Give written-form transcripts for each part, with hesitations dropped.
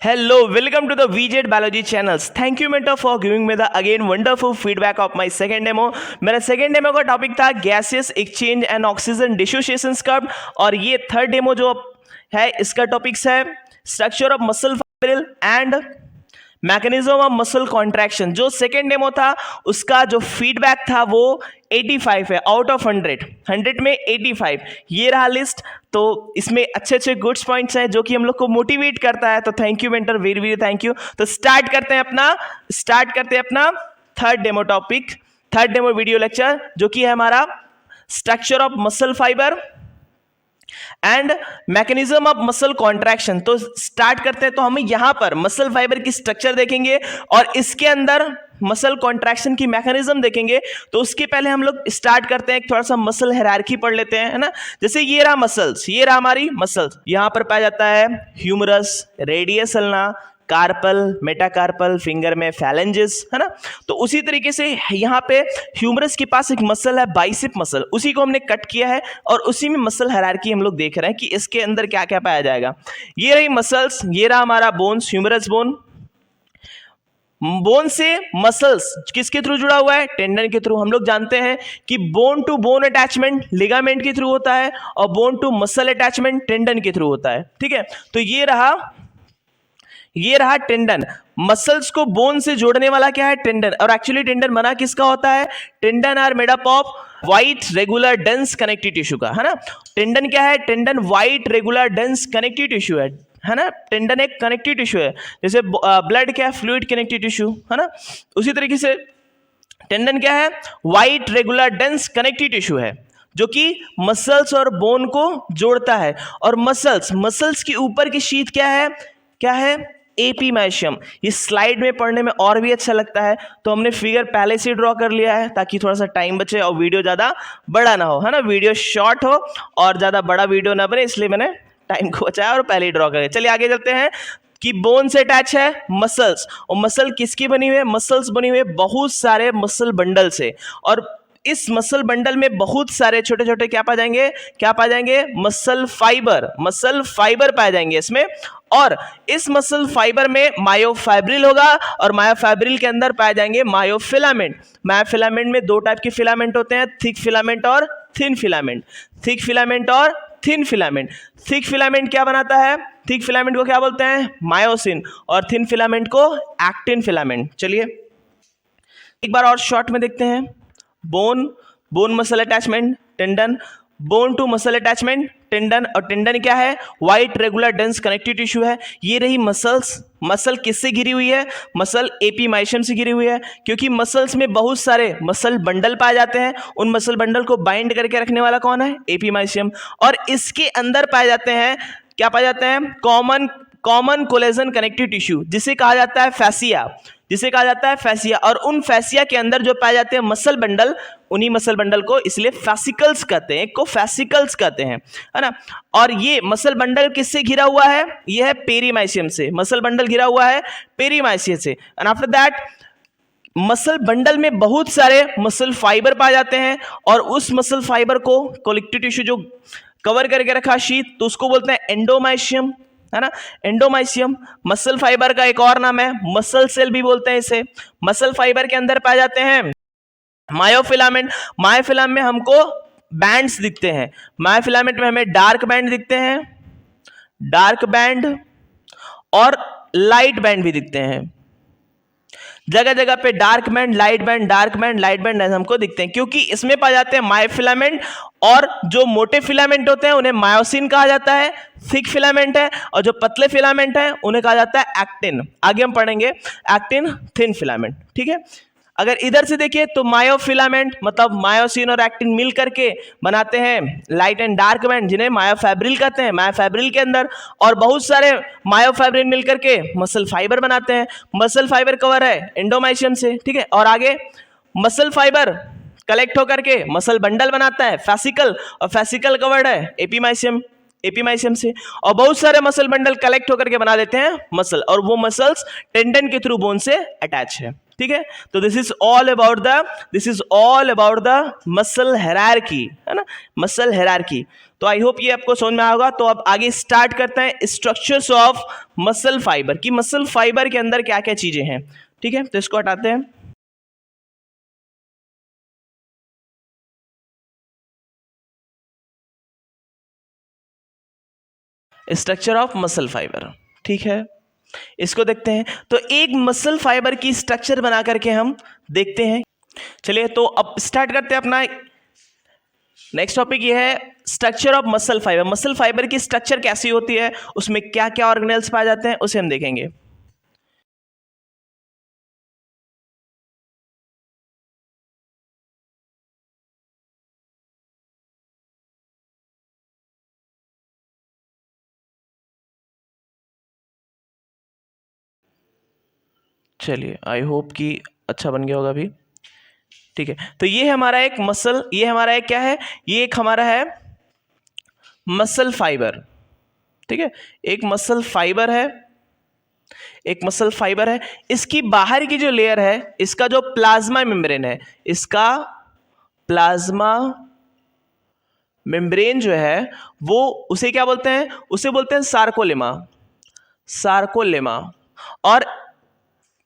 Hello, welcome to the VJ Biology channels. Thank you mentor for giving me the again wonderful feedback of my second demo. मेरा second demo का topic था gaseous exchange and oxygen dissociation curve और ये third demo जो है इसका topics है structure of muscle fibre and mechanism of muscle contraction. जो सेकेंड डेमो था उसका जो फीडबैक था वो 85 है आउट ऑफ 100 में 85। ये रहा लिस्ट। तो इसमें अच्छे अच्छे गुड्स पॉइंट्स हैं जो कि हम लोग को मोटिवेट करता है। तो thank you mentor, very very thank you. तो स्टार्ट करते हैं अपना third demo topic, third demo video lecture जो कि है हमारा structure of muscle fibre and mechanism of muscle contraction. तो स्टार्ट करते हैं। तो हम यहां पर मसल फाइबर की स्ट्रक्चर देखेंगे और इसके अंदर मसल कॉन्ट्रैक्शन की मैकेनिज्म देखेंगे। तो उसके पहले हम लोग स्टार्ट करते हैं, थोड़ा सा मसल हायरार्की पढ़ लेते हैं, है ना। जैसे ये रहा मसल्स, ये रहा हमारी मसल्स। यहां पर पाया जाता है humerus, radius ulna, carpal, metacarpal, finger में फैलेंजेस, है ना। तो उसी तरीके से यहाँ पे ह्यूमरस के पास एक मसल है बाइसेप मसल, उसी को हमने कट किया है और उसी में मसल हायरार्की हम लोग देख रहे हैं कि इसके अंदर क्या क्या पाया जाएगा। ये रही मसल्स, ये रहा हमारा बोन्स, ह्यूमरस बोन। बोन से मसल्स किसके थ्रू जुड़ा हुआ है? टेंडन के थ्रू। हम लोग जानते हैं कि bone to bone attachment ligament के थ्रू होता है और bone to muscle attachment tendon के थ्रू होता है, ठीक है। तो ये रहा टेंडन। मसल्स को बोन से जोड़ने वाला क्या है? टेंडन। और एक्चुअली टेंडन बना किसका होता है? Tendon are made up of white regular dense connective tissue का, है ना। टेंडन क्या है? Tendon white regular dense connective tissue है ना। टेंडन एक कनेक्टिव टिश्यू है, जैसे ब्लड क्या है? फ्लूइड कनेक्टिव टिश्यू, है ना। उसी तरीके से टेंडन क्या है? White regular dense connective tissue है जो कि मसल्स और बोन को जोड़ता है। और मसल्स के ऊपर की शीट क्या है? एपीमाइशियम। ये स्लाइड में पढ़ने में और भी अच्छा लगता है, तो हमने फिगर पहले से ड्रॉ कर लिया है ताकि थोड़ा सा टाइम बचे और वीडियो ज़्यादा बड़ा ना हो, है ना। वीडियो शॉर्ट हो और ज़्यादा बड़ा वीडियो ना बने, इसलिए मैंने टाइम को बचाया और पहले ही ड्रॉ कर। चलिए आगे चलते हैं कि बोन से अटैच है मसल्स। और मसल किसकी बनी हुई है? मसल्स बनी हुई है बहुत सारे मसल बंडल से। और इस मसल बंडल में बहुत सारे छोटे छोटे क्या पाए जाएंगे? मसल फाइबर पाए जाएंगे इसमें। और इस मसल फाइबर में मायोफाइब्रिल होगा और मायोफाइब्रिल के अंदर पाए जाएंगे मायोफिलामेंट। मायोफिलामेंट में दो टाइप के फिलामेंट होते हैं, थिक फिलामेंट और थिन फिलामेंट। थिक फिलामेंट क्या बनाता है? थिक फिलामेंट को क्या बोलते हैं? मायोसिन। और थिन फिलामेंट को एक्टिन फिलामेंट। चलिए एक बार और शॉर्ट में देखते हैं। Bone muscle attachment tendon, bone to muscle attachment tendon. और टेंडन क्या है? White regular dense connective tissue है। ये रही मसल किससे घिरी हुई है? मसल एपीमाइशियम से घिरी हुई है, क्योंकि मसल्स में बहुत सारे मसल बंडल पाए जाते हैं। उन मसल बंडल को बाइंड करके रखने वाला कौन है? एपीमाइशियम। और इसके अंदर पाए जाते हैं क्या पाए जाते हैं? कॉमन कोलेजन कनेक्टिव टिश्यू, जिसे कहा जाता है फैसिया। और उन फैसिया के अंदर जो पाए जाते हैं मसल बंडल, उन्हीं मसल बंडल को इसलिए फैसिकल्स कहते हैं, को फैसिकल्स कहते हैं, है ना। और ये मसल बंडल किससे घिरा हुआ है? ये है पेरीमाइशियम से। मसल बंडल घिरा हुआ है पेरीमाइशियम से। And after that muscle bundle में बहुत सारे मसल फाइबर पाए जाते हैं और उस मसल फाइबर को कलेक्टिव टिश्यू जो कवर करके रखा शीट, तो उसको बोलते हैं एंडोमाइशियम, है ना। एंडोमाइशियम मसल फाइबर का एक और नाम है, मसल सेल भी बोलते हैं इसे। मसल फाइबर के अंदर पाए जाते हैं मायोफिलामेंट। मायोफिलामेंट में हमको बैंड्स दिखते हैं। मायोफिलामेंट में हमें डार्क बैंड दिखते हैं, डार्क बैंड और लाइट बैंड भी दिखते हैं। जगह जगह पे डार्क बैंड, लाइट बैंड हमको दिखते हैं, क्योंकि इसमें पाए जाते हैं मायोफिलामेंट। और जो मोटे फिलामेंट होते हैं उन्हें मायोसिन कहा जाता है, थिक फिलामेंट है। और जो पतले फिलामेंट है उन्हें कहा जाता है एक्टिन। आगे हम पढ़ेंगे एक्टिन, थिन फिलामेंट, ठीक है। अगर इधर से देखिए तो मायोफिलामेंट मतलब मायोसिन और एक्टिन मिल करके बनाते हैं लाइट एंड डार्क बैंड, जिन्हें मायोफाइब्रिल कहते हैं। मायोफाइब्रिल के अंदर और बहुत सारे मायोफाइब्रिल मिल करके मसल फाइबर बनाते हैं। मसल फाइबर कवर है एंडोमाइशियम से, ठीक है। और आगे मसल फाइबर कलेक्ट होकर के मसल बंडल बनाता है फैसिकल, और फैसिकल कवर्ड है एपीमाइशियम से। और बहुत सारे मसल बंडल कलेक्ट होकर के बना देते हैं मसल, और वो मसल्स टेंडन के थ्रू बोन से अटैच है, ठीक है। तो this is all about the muscle hierarchy, है ना, मसल हायरार्की। तो आई होप ये आपको समझ में आया होगा। तो अब आगे स्टार्ट करते हैं स्ट्रक्चर्स ऑफ मसल फाइबर, कि मसल फाइबर के अंदर क्या क्या चीजें हैं। ठीक है, तो इसको हटाते हैं। स्ट्रक्चर ऑफ मसल फाइबर, ठीक है, इसको देखते हैं। तो एक मसल फाइबर की स्ट्रक्चर बना करके हम देखते हैं। चलिए तो अब स्टार्ट करते हैं अपना नेक्स्ट टॉपिक। ये है structure of muscle fibre. Muscle fibre की स्ट्रक्चर कैसी होती है, उसमें क्या क्या ऑर्गेनेल्स पाए जाते हैं, उसे हम देखेंगे। चलिए आई होप कि अच्छा बन गया होगा अभी। ठीक है, तो ये हमारा एक मसल, ये हमारा एक क्या है, ये एक हमारा है मसल फाइबर। ठीक है, एक मसल फाइबर है, एक मसल फाइबर है। इसकी बाहर की जो लेयर है, इसका जो प्लाज्मा मेम्ब्रेन है, इसका प्लाज्मा मेम्ब्रेन जो है वो, उसे क्या बोलते हैं, उसे बोलते हैं सार्कोलेमा, सार्कोलेमा। और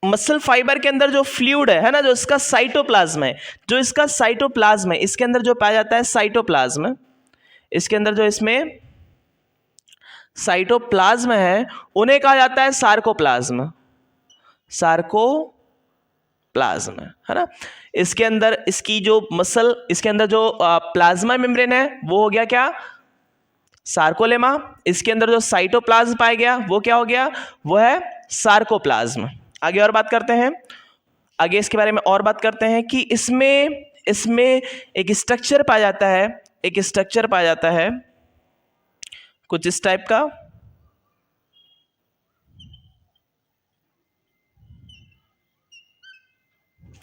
मसल फाइबर के अंदर जो फ्लूइड है ना, जो इसका साइटोप्लाज्म है, जो इसका साइटोप्लाज्म है, इसके अंदर जो पाया जाता है साइटोप्लाज्म, इसके अंदर जो इसमें साइटोप्लाज्म है, उन्हें कहा जाता है सार्कोप्लाज्म, सार्कोप्लाज्म, है ना। इसके अंदर इसकी जो मसल, इसके अंदर जो प्लाज्मा मेम्ब्रेन है वो हो गया क्या, सार्कोलेमा। इसके अंदर जो साइटोप्लाज्म पाया गया वो क्या हो गया, वो है सार्कोप्लाज्म। आगे और बात करते हैं, आगे इसके बारे में और बात करते हैं कि इसमें एक स्ट्रक्चर पाया जाता है, एक स्ट्रक्चर पाया जाता है कुछ इस टाइप का,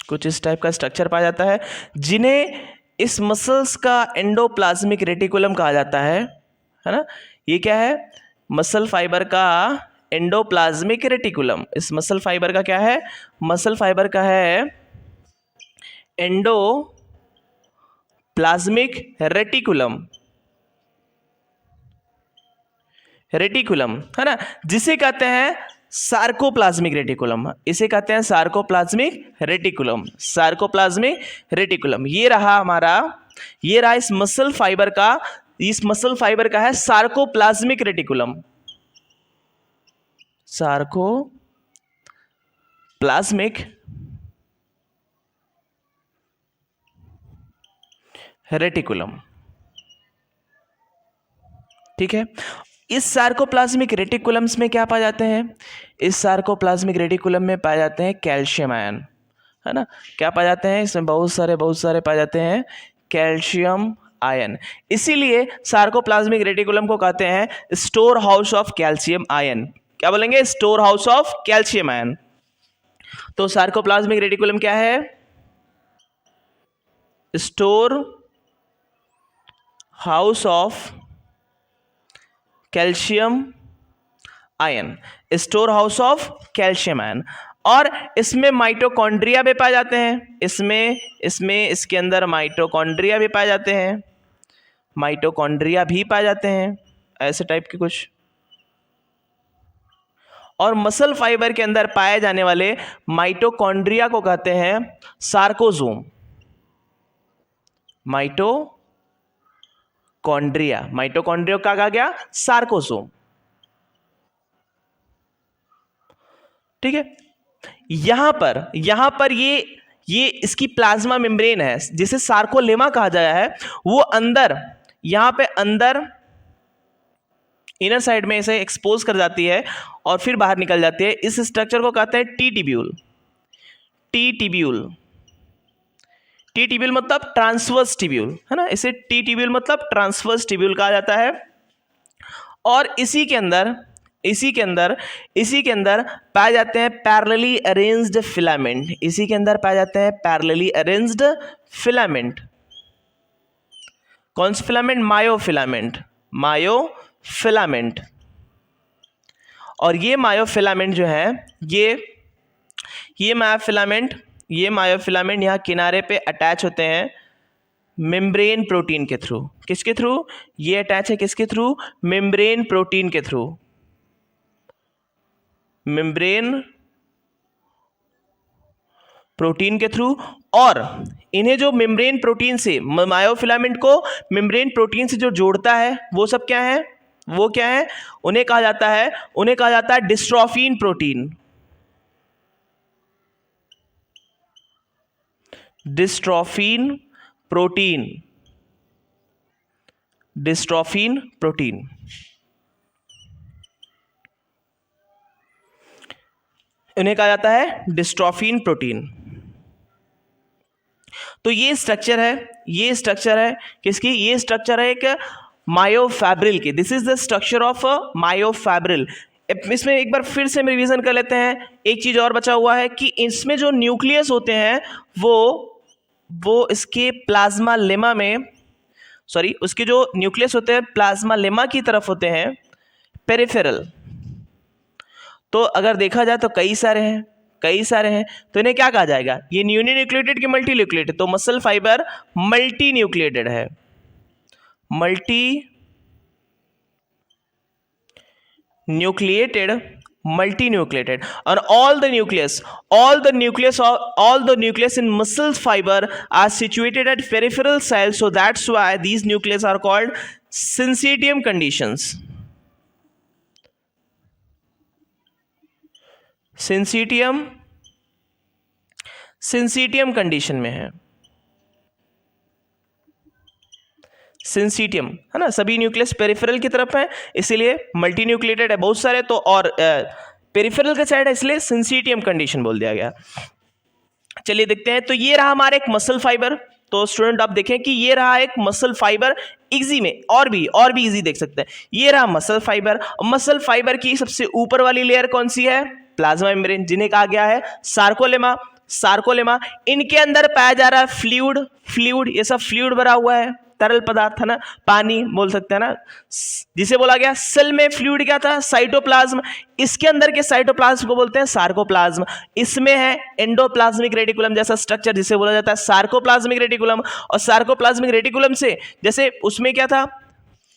कुछ इस टाइप का स्ट्रक्चर पाया जाता है, जिन्हें इस मसल्स का एंडोप्लाज्मिक रेटिकुलम कहा जाता है ना। ये क्या है, मसल फाइबर का एंडोप्लाज्मिक रेटिकुलम। इस मसल फाइबर का क्या है, मसल फाइबर का है एंडोप्लाज्मिक रेटिकुलम, रेटिकुलम, है ना, जिसे कहते हैं सार्कोप्लाज्मिक रेटिकुलम। इसे कहते हैं सार्कोप्लाज्मिक रेटिकुलम, सार्कोप्लाज्मिक रेटिकुलम। ये रहा हमारा, ये रहा इस मसल फाइबर का, इस मसल फाइबर का है सार्कोप्लाज्मिक रेटिकुलम, सार्कोप्लाज्मिक रेटिकुलम। ठीक है, इस सार्कोप्लाज्मिक रेटिकुलम्स में क्या पाए जाते हैं, इस सार्कोप्लाज्मिक रेटिकुलम में पाए जाते हैं कैल्शियम आयन, है ना। क्या पाए जाते हैं इसमें, बहुत सारे पाए जाते हैं कैल्शियम आयन। इसीलिए सार्कोप्लाज्मिक रेटिकुलम को कहते हैं store house of calcium ion. क्या बोलेंगे, store house of calcium ion. तो सार्कोप्लाज्मिक रेटिकुलम क्या है, store house of calcium ion, store house of calcium ion. और इसमें माइटोकॉन्ड्रिया भी पाए जाते हैं, इसमें इसके अंदर माइटोकॉन्ड्रिया भी पाए जाते हैं, माइटोकॉन्ड्रिया भी पाए जाते हैं, ऐसे टाइप के कुछ। और मसल फाइबर के अंदर पाए जाने वाले माइटोकॉन्ड्रिया को कहते हैं सार्कोसोम, माइटोकॉन्ड्रिया, माइटोकॉन्ड्रिया का कहा गया सार्कोसोम। ठीक है, यहां पर ये इसकी प्लाज्मा मेम्ब्रेन है, जिसे सार्कोलेमा कहा जाता है, वो अंदर, यहां पे अंदर इनर साइड में इसे एक्सपोज कर जाती है और फिर बाहर निकल जाती है। इस स्ट्रक्चर को कहते हैं T tubule, T tubule, T tubule मतलब ट्रांसवर्स टिब्यूल, है ना, इसे टी टिब्यूल मतलब ट्रांसवर्स टिब्यूल कहा जाता है। और इसी के अंदर पाए जाते हैं पैरेलली अरेंज्ड फिलामेंट, इसी के अंदर पाए जाते हैं पैरेलली अरेंज्ड फिलामेंट। कौन सा फिलामेंट, मायोफिलामेंट, मायोफिलामेंट। और ये मायोफिलामेंट जो है, ये मायोफिलामेंट यहाँ किनारे पे अटैच होते हैं मेम्ब्रेन प्रोटीन के थ्रू। किसके थ्रू? ये अटैच है किसके थ्रू? मेम्ब्रेन प्रोटीन के थ्रू। मेम्ब्रेन प्रोटीन के थ्रू। और इन्हें जो मेम्ब्रेन प्रोटीन से, मायोफिलामेंट को मेम्ब्रेन प्रोटीन से जो जोड़ता है वो सब क्या है? वो क्या है? उन्हें कहा जाता है dystrophin protein. Dystrophin protein. Dystrophin protein. इन्हें कहा जाता है डिस्ट्रोफिन प्रोटीन। तो ये स्ट्रक्चर है किसकी? ये स्ट्रक्चर है एक मायोफैब्रिल की। This is the structure of myofibril. इसमें एक बार फिर से हम रिवीजन कर लेते हैं। एक चीज और बचा हुआ है कि इसमें जो न्यूक्लियस होते हैं वो इसके प्लाज्मा लेमा में, उसके जो न्यूक्लियस होते हैं प्लाज्मा लेमा की तरफ होते हैं पेरिफेरल। तो अगर देखा जाए तो कई सारे हैं, तो इन्हें क्या कहा जाएगा? ये यूनिन्यूक्लिएटेड कि मल्टी न्यूक्लिएटेड? तो मसल फाइबर मल्टी न्यूक्लिएटेड है। Multi nucleated and all the nucleus in muscle fiber are situated at peripheral cells, so that's why these nucleus are called syncytium conditions. Syncytium condition में है। Syncytium है ना, सभी nucleus peripheral की तरफ है इसीलिए मल्टी न्यूक्लिएटेड है बहुत सारे, तो और पेरिफेरल का साइड है इसलिए सिंसीटियम कंडीशन बोल दिया गया। चलिए देखते हैं। तो ये रहा हमारा एक मसल फाइबर। तो स्टूडेंट आप देखें कि ये रहा एक मसल फाइबर। इजी में और भी इजी देख सकते हैं। ये रहा मसल फाइबर। मसल फाइबर की सबसे ऊपर वाली लेयर कौन सी है? प्लाज्मा मेम्ब्रेन, जिन्हें कहा गया है सार्कोलेमा। इनके अंदर पाया जा रहा है फ्लूइड। ये सब फ्लूइड भरा हुआ है, तरल पदार्थ है ना, पानी बोल सकते हैं ना, जिसे बोला गया सेल में फ्लूइड क्या था? साइटोप्लाज्म। इसके अंदर के साइटोप्लाज्म को बोलते हैं सार्कोप्लाज्म। इसमें है एंडोप्लाज्मिक रेटिकुलम जैसा स्ट्रक्चर जिसे बोला जाता है सार्कोप्लाज्मिक रेटिकुलम। और सार्कोप्लाज्मिक रेटिकुलम से जैसे उसमें क्या था?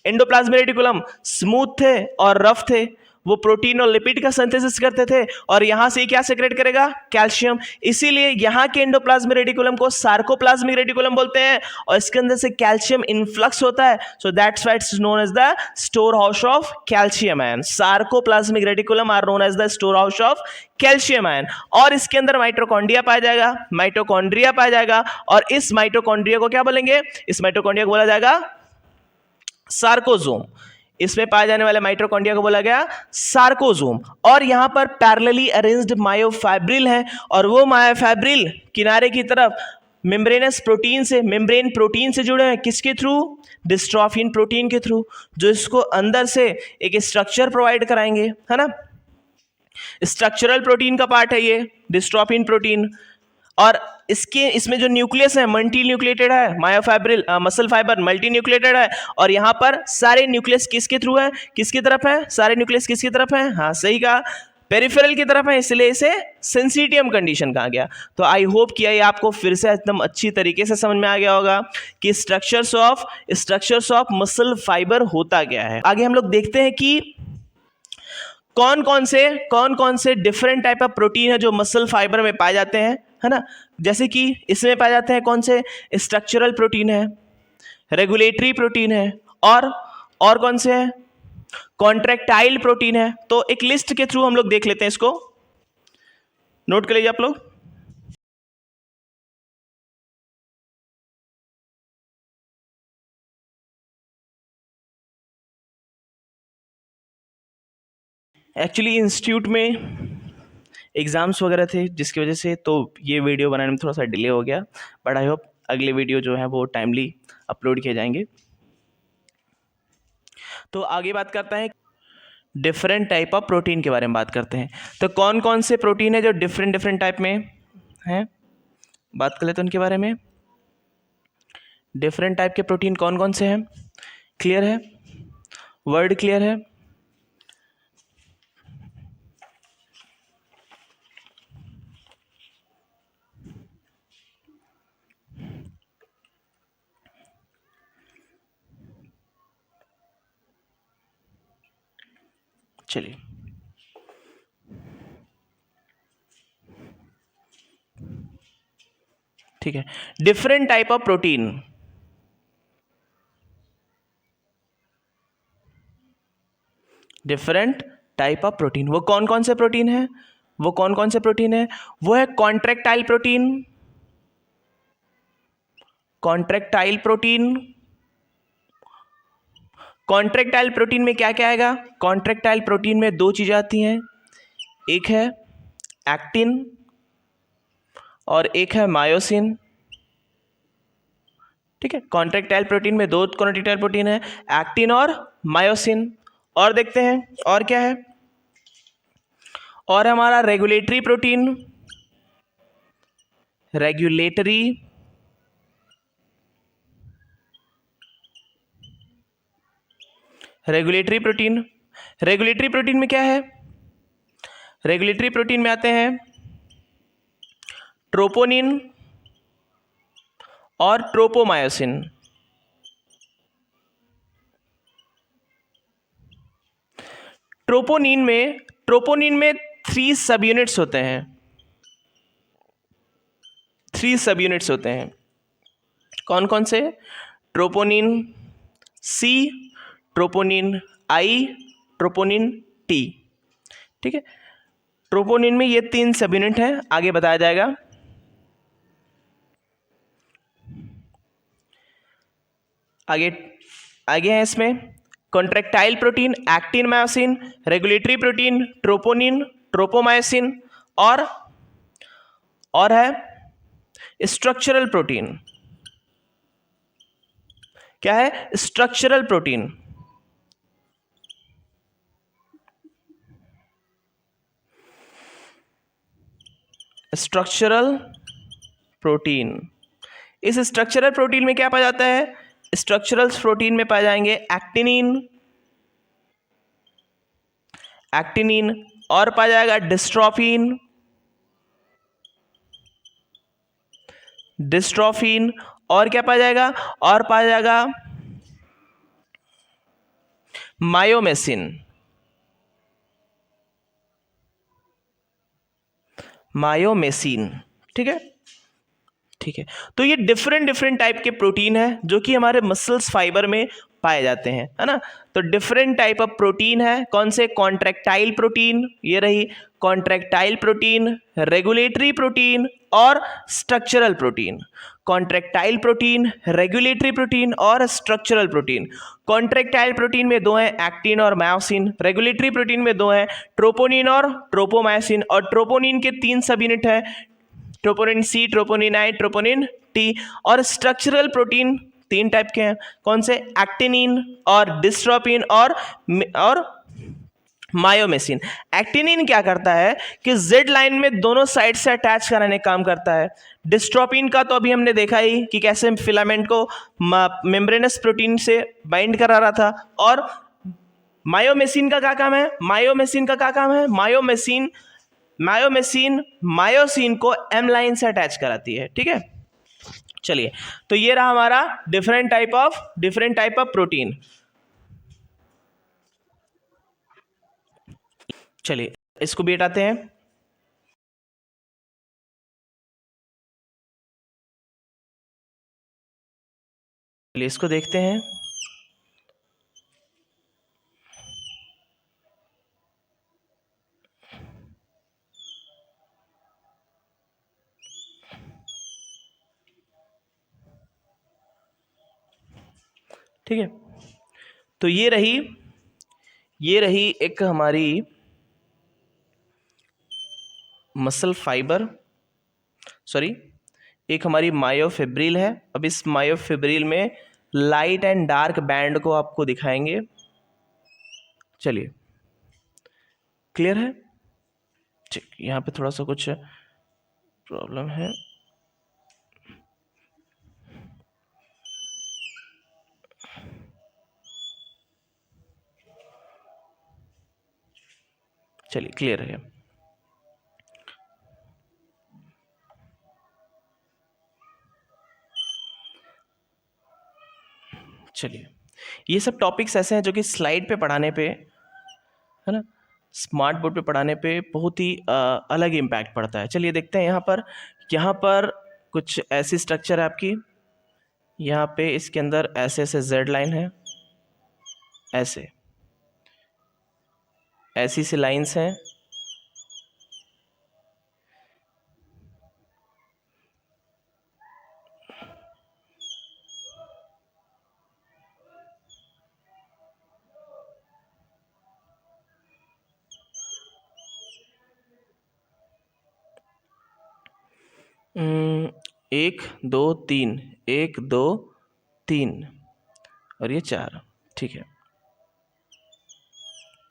एंडोप्लाज्मिक रेटिकुलम स्मूथ थे और रफ थे, वो प्रोटीन और लिपिड का सिंथेसिस करते थे और यहां से क्या सेक्रेट करेगा? कैल्शियम। इसीलिए यहां के एंडोप्लाज्मिक रेटिकुलम को सार्कोप्लाज्मिक रेटिकुलम बोलते हैं और इसके अंदर से कैल्शियम इनफ्लक्स होता है, so that's why it's known as the store house of calcium ion. Sarcoplasmic reticulum are known as the store house of calcium ion. और इसके अंदर माइटोकॉन्ड्रिया पाया जाएगा और इस माइटोकॉन्ड्रिया को क्या बोलेंगे? इस माइटोकॉन्ड्रिया को बोला जाएगा सार्कोसोम। इसमें पाए जाने वाले माइटोकॉन्ड्रिया को बोला गया सार्कोसोम। और यहां पर पैरेलली अरेंज्ड मायोफैब्रिल है और वो मायोफैब्रिल किनारे की तरफ मेम्ब्रेन प्रोटीन से जुड़े हैं। किसके थ्रू? डिस्ट्रोफिन प्रोटीन के थ्रू, जो इसको अंदर से एक स्ट्रक्चर प्रोवाइड कराएंगे, है ना। स्ट्रक्चरल प्रोटीन का पार्ट है ये डिस्ट्रोफिन प्रोटीन। और इसमें जो न्यूक्लियस है मल्टी न्यूक्लिएटेड है, मायोफैब्रिल मसल फाइबर मल्टी न्यूक्लिएटेड है। और यहाँ पर सारे न्यूक्लियस किसके थ्रू है? किसकी तरफ है? सारे न्यूक्लियस किसकी तरफ है? हाँ सही कहा, पेरिफेरल की तरफ है, इसलिए इसे सेंसिटियम कंडीशन कहा गया। तो आई होप कि ये आपको फिर से एकदम अच्छी तरीके से समझ में आ गया होगा कि स्ट्रक्चर्स ऑफ मसल फाइबर होता क्या है। आगे हम लोग देखते हैं कि कौन कौन से डिफरेंट टाइप ऑफ प्रोटीन है जो मसल फाइबर में पाए जाते हैं, है ना। जैसे कि इसमें पाए जाते हैं कौन से? स्ट्रक्चरल प्रोटीन है, रेगुलेटरी प्रोटीन है और कौन से है? कॉन्ट्रैक्टाइल प्रोटीन है। तो एक लिस्ट के थ्रू हम लोग देख लेते हैं, इसको नोट कर लीजिए आप लोग। एक्चुअली इंस्टीट्यूट में एग्ज़ाम्स वगैरह थे जिसकी वजह से तो ये वीडियो बनाने में थोड़ा सा डिले हो गया, बट आई होप अगले वीडियो जो है वो टाइमली अपलोड किए जाएंगे। तो आगे बात करते हैं डिफरेंट टाइप ऑफ प्रोटीन के बारे में बात करते हैं। तो कौन कौन से प्रोटीन है जो डिफरेंट टाइप में हैं, बात कर लेते हैं उनके बारे में। डिफरेंट टाइप के प्रोटीन कौन कौन से हैं? क्लियर है? वर्ड क्लियर है? चलिए, ठीक है। Different type of protein, different type of protein, वो कौन कौन से प्रोटीन है? वो कौन कौन से प्रोटीन है? वो है contractile protein, contractile protein. Contractile protein में क्या क्या आएगा? कॉन्ट्रैक्टाइल प्रोटीन में दो चीजें आती हैं, एक है एक्टिन और एक है मायोसिन। ठीक है, कॉन्ट्रैक्टाइल प्रोटीन में दो कॉन्ट्रैक्टाइल प्रोटीन है, एक्टिन और मायोसिन। और देखते हैं और क्या है। और हमारा regulatory protein, regulatory regulatory protein. Regulatory protein में क्या है? रेगुलेटरी प्रोटीन में आते हैं ट्रोपोनिन और ट्रोपोमायोसिन। ट्रोपोनिन में 3 सब यूनिट्स होते हैं, 3 सब यूनिट्स होते हैं। कौन कौन से? Troponin C, troponin I, troponin T. ठीक है, ट्रोपोनिन में ये 3 सब यूनिट हैं, आगे बताया जाएगा। आगे आगे है इसमें contractile protein, actin myosin, regulatory protein, troponin, tropomyosin और है स्ट्रक्चरल प्रोटीन। क्या है? Structural protein. स्ट्रक्चरल प्रोटीन, इस स्ट्रक्चरल प्रोटीन में क्या पाया जाता है? स्ट्रक्चरल प्रोटीन में पाए जाएंगे एक्टिनिन, एक्टिनिन और पाया जाएगा डिस्ट्रोफिन, डिस्ट्रोफिन और क्या पाया जाएगा? और पाया जाएगा मायोमेसिन, मायोमेसिन। ठीक है, ठीक है। तो ये डिफरेंट डिफरेंट टाइप के प्रोटीन है जो कि हमारे मसल्स फाइबर में पाए जाते हैं, है ना। तो डिफरेंट टाइप ऑफ प्रोटीन है, कौन से? कॉन्ट्रैक्टाइल प्रोटीन, ये रही कॉन्ट्रैक्टाइल प्रोटीन, रेगुलेटरी प्रोटीन और structural protein. Contractile protein, regulatory protein और स्ट्रक्चरल प्रोटीन। कॉन्ट्रैक्टाइल प्रोटीन में दो हैं, एक्टिन और मायोसिन। रेगुलेटरी प्रोटीन में दो हैं, ट्रोपोनिन और ट्रोपोमायोसिन। और ट्रोपोनिन के 3 सब यूनिट है, troponin C, troponin I, troponin T. और स्ट्रक्चरल प्रोटीन 3 टाइप के हैं, कौन से? एक्टिनिन और डिस्ट्रोफिन और मायोमेसिन। एक्टिनिन क्या करता है कि जेड लाइन में दोनों साइड से अटैच कराने काम करता है। डिस्ट्रोफिन का तो अभी हमने देखा ही कि कैसे फिलामेंट को मेम्ब्रेनस प्रोटीन से बाइंड करा रहा था। और मायोमेसिन का क्या काम है? मायोमेसिन का क्या काम है? मायोमेसिन मायोसिन को एम लाइन से अटैच कराती है। ठीक है, चलिए, तो ये रहा हमारा डिफरेंट टाइप ऑफ प्रोटीन। चलिए इसको भी हटाते हैं। चलिए इसको देखते हैं। ठीक है, तो ये रही एक हमारी मसल फाइबर, सॉरी, एक हमारी मायोफिब्रिल है। अब इस मायोफिब्रिल में लाइट एंड डार्क बैंड को आपको दिखाएंगे। चलिए, क्लियर है? ठीक, यहाँ पे थोड़ा सा कुछ प्रॉब्लम है। चलिए, क्लियर है। चलिए, ये सब टॉपिक्स ऐसे हैं जो कि स्लाइड पे पढ़ाने पे, है ना, स्मार्ट बोर्ड पे पढ़ाने पे बहुत ही अलग इम्पैक्ट पड़ता है। चलिए देखते हैं यहाँ पर कुछ ऐसी स्ट्रक्चर है आपकी, यहाँ पे इसके अंदर ऐसे ऐसे जेड लाइन है, ऐसे ऐसी सी लाइंस हैं, एक दो तीन, एक दो तीन और ये 4, ठीक है।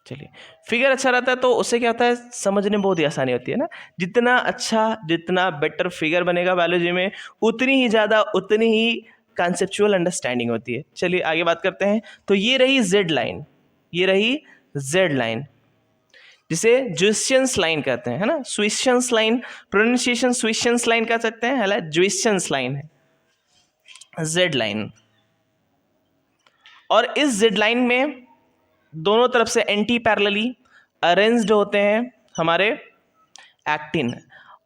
चलिए फिगर अच्छा रहता है तो उससे क्या होता है, समझने में बहुत ही आसानी होती है ना। जितना अच्छा, जितना बेटर फिगर बनेगा बायोलॉजी में, उतनी ही ज़्यादा, उतनी ही कॉन्सेप्चुअल अंडरस्टैंडिंग होती है। चलिए आगे बात करते हैं। तो ये रही जेड लाइन, ये रही जेड लाइन, जिसे ज्विशियंस लाइन कहते हैं, है ना। स्विशियंस लाइन, प्रोनाउंसिएशन स्विशियंस लाइन कह सकते हैं, है ज्विशियंस लाइन है जेड लाइन। और इस जेड लाइन में दोनों तरफ से एंटी पैरेलली अरेंज्ड होते हैं हमारे एक्टिन।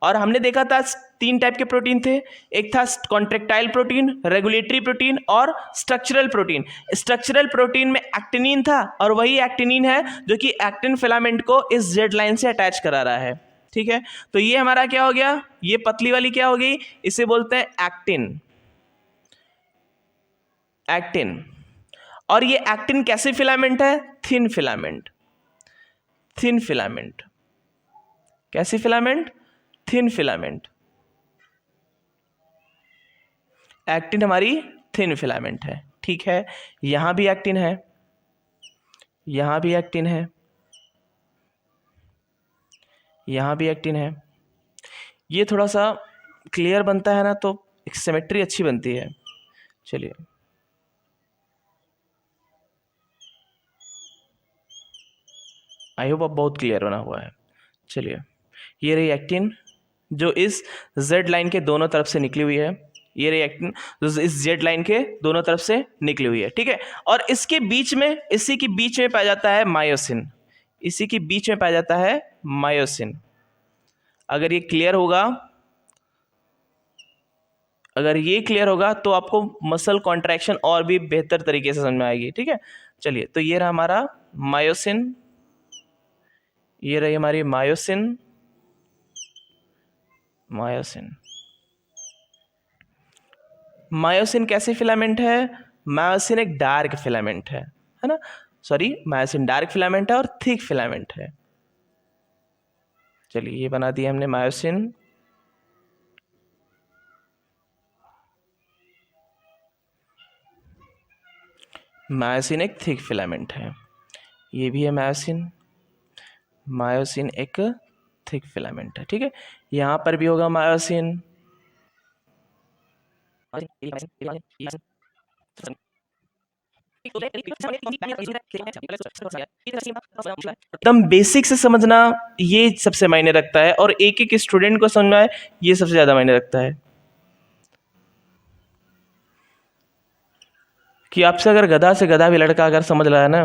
और हमने देखा था 3 टाइप के प्रोटीन थे, एक था कॉन्ट्रेक्टाइल प्रोटीन, रेगुलेटरी प्रोटीन और स्ट्रक्चरल प्रोटीन। स्ट्रक्चरल प्रोटीन में एक्टिनिन था और वही एक्टिनिन है जो कि एक्टिन फिलामेंट को इस जेड लाइन से अटैच करा रहा है, ठीक है। तो ये हमारा क्या हो गया, ये पतली वाली क्या हो गई, इसे बोलते हैं एक्टिन, एक्टिन। और ये एक्टिन कैसे फिलामेंट है, थिन फिलामेंट, थिन फिलामेंट। कैसी फिलामेंट, थिन फिलामेंट। एक्टिन हमारी थिन फिलामेंट है, ठीक है। यहां भी एक्टिन है, यहां भी एक्टिन है, यहां भी एक्टिन है। ये थोड़ा सा क्लियर बनता है ना तो एक सिमेट्री अच्छी बनती है। चलिए आई होप अब बहुत क्लियर बना हुआ है। चलिए ये रही एक्टिन जो इस जेड लाइन के दोनों तरफ से निकली हुई है, ये रही एक्टिन जो इस जेड लाइन के दोनों तरफ से निकली हुई है, ठीक है। और इसके बीच में, इसी के बीच में पाया जाता है मायोसिन, इसी के बीच में पाया जाता है मायोसिन। अगर ये क्लियर होगा, अगर ये क्लियर होगा तो आपको मसल कॉन्ट्रैक्शन और भी बेहतर तरीके से समझ में आएगी, ठीक है। चलिए तो ये रहा हमारा मायोसिन, ये रही हमारी मायोसिन, मायोसिन। मायोसिन कैसे फिलामेंट है, मायोसिन एक डार्क फिलामेंट है ना। सॉरी, मायोसिन डार्क फिलामेंट है और थिक फिलामेंट है। चलिए ये बना दिया हमने मायोसिन। मायोसिन एक थिक फिलामेंट है, ये भी है मायोसिन, मायोसिन एक थिक फिलामेंट है, ठीक है। यहां पर भी होगा मायोसिन, एकदम बेसिक से समझना ये सबसे मायने रखता है और एक एक स्टूडेंट को समझना है ये सबसे ज्यादा मायने रखता है। कि आपसे अगर गधा से गधा भी लड़का अगर समझ रहा है ना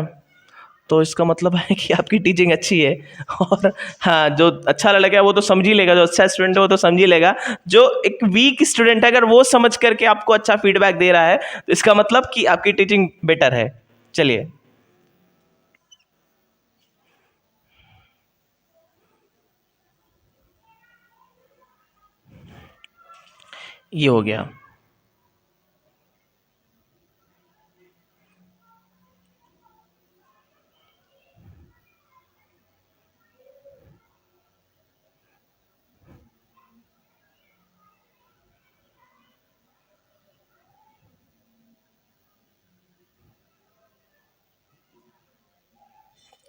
तो इसका मतलब है कि आपकी टीचिंग अच्छी है। और हाँ, जो अच्छा लड़का है वो तो समझ ही लेगा, जो अच्छा स्टूडेंट है वो तो समझ ही लेगा। जो एक वीक स्टूडेंट है अगर वो समझ करके आपको अच्छा फीडबैक दे रहा है तो इसका मतलब कि आपकी टीचिंग बेटर है। चलिए ये हो गया।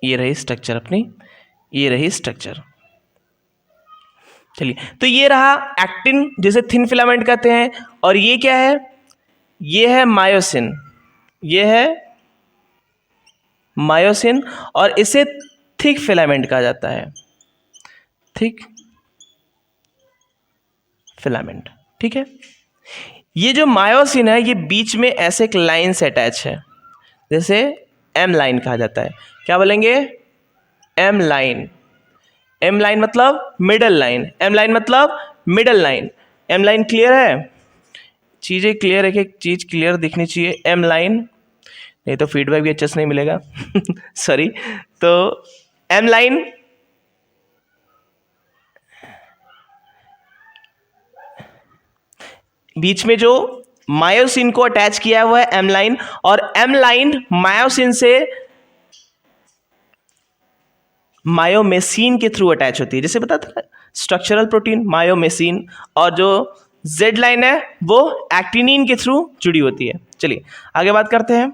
ये रही स्ट्रक्चर अपनी, ये रही स्ट्रक्चर। चलिए तो ये रहा एक्टिन जिसे थिन फिलामेंट कहते हैं, और ये क्या है, ये है मायोसिन, ये है मायोसिन और इसे थिक फिलामेंट कहा जाता है, थिक फिलामेंट, ठीक है। ये जो मायोसिन है ये बीच में ऐसे एक लाइन से अटैच है, जैसे एम लाइन कहा जाता है। क्या बोलेंगे, एम लाइन, एम लाइन मतलब मिडल लाइन, एम लाइन मतलब middle line. M line clear है, चीज़ें क्लियर है कि चीज़ क्लियर दिखनी चाहिए। एम लाइन, नहीं तो फीडबैक भी अच्छे से नहीं मिलेगा सॉरी। तो एम लाइन, बीच में जो मायोसिन को अटैच किया हुआ है एम लाइन, और एम लाइन मायोसिन से मायोमेसिन के थ्रू अटैच होती है, जैसे बताता था स्ट्रक्चरल प्रोटीन मायोमेसिन, और जो जेड लाइन है वो एक्टिनिन के थ्रू जुड़ी होती है। चलिए आगे बात करते हैं,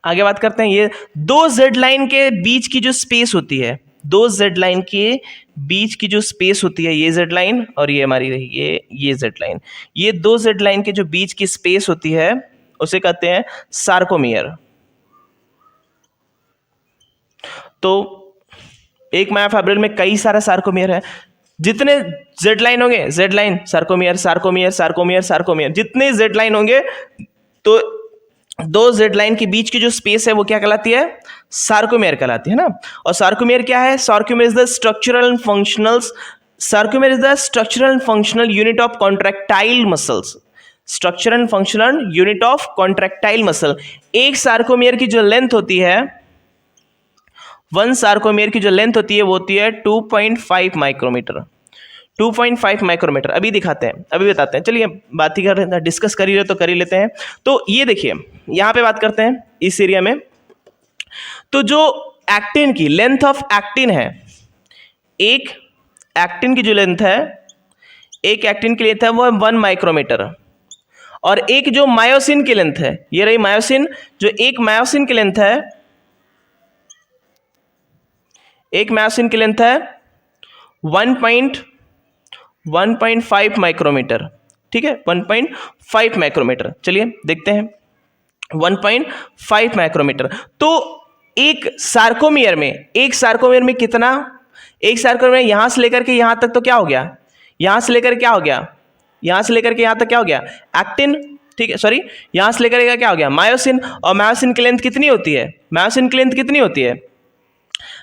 आगे बात करते हैं। ये दो जेड लाइन के बीच की जो स्पेस होती है, दो जेड लाइन के बीच की जो स्पेस होती है, ये जेड लाइन और ये हमारी रही ये जेड लाइन, ये दो जेड लाइन के जो बीच की स्पेस होती है उसे कहते हैं सार्कोमियर। तो एक मायोफाइब्रिल में कई सारा सार्कोमियर है, जितने जेड लाइन होंगे Z line sarcomere sarcomere sarcomere sarcomere, जितने जेड लाइन होंगे तो दो जेड लाइन के बीच की जो स्पेस है वो क्या कहलाती है, सार्कोमियर कहलाती है ना। और सार्कोमियर क्या है, sarcomere is the structural and functional, sarcomere is the structural and functional unit of contractile muscles, structure and functional unit of contractile muscle. एक सार्कोमियर की जो लेंथ होती है, वन सार्कोमियर की जो लेंथ होती है वो होती है 2.5 माइक्रोमीटर, 2.5 माइक्रोमीटर। अभी दिखाते हैं, अभी बताते हैं, चलिए बात ही कर रहे हैं, डिस्कस कर ही रहे तो कर ही लेते हैं। तो ये देखिए यहाँ पे बात करते हैं इस एरिया में, तो जो एक्टिन की लेंथ ऑफ एक्टिन है, एक एक्टिन की जो लेंथ है, एक एक्टिन की लेंथ है वो है 1 माइक्रोमीटर, और एक जो मायोसिन की लेंथ है, ये रही मायोसिन, जो एक मायोसिन की लेंथ है, एक मायोसिन की लेंथ है 1.5 माइक्रोमीटर, ठीक है 1.5 माइक्रोमीटर। चलिए देखते हैं 1.5 माइक्रोमीटर। तो एक सार्कोमियर में, एक सार्कोमियर में कितना, एक सार्कोमियर में यहां से लेकर के यहां तक तो क्या हो गया, यहां से लेकर क्या हो गया, यहां से लेकर के यहां तक क्या हो गया, एक्टिन, ठीक है सॉरी, यहां से लेकर के क्या हो गया, मायोसिन। और मायोसिन की लेंथ कितनी होती है, मायोसिन की लेंथ कितनी होती है,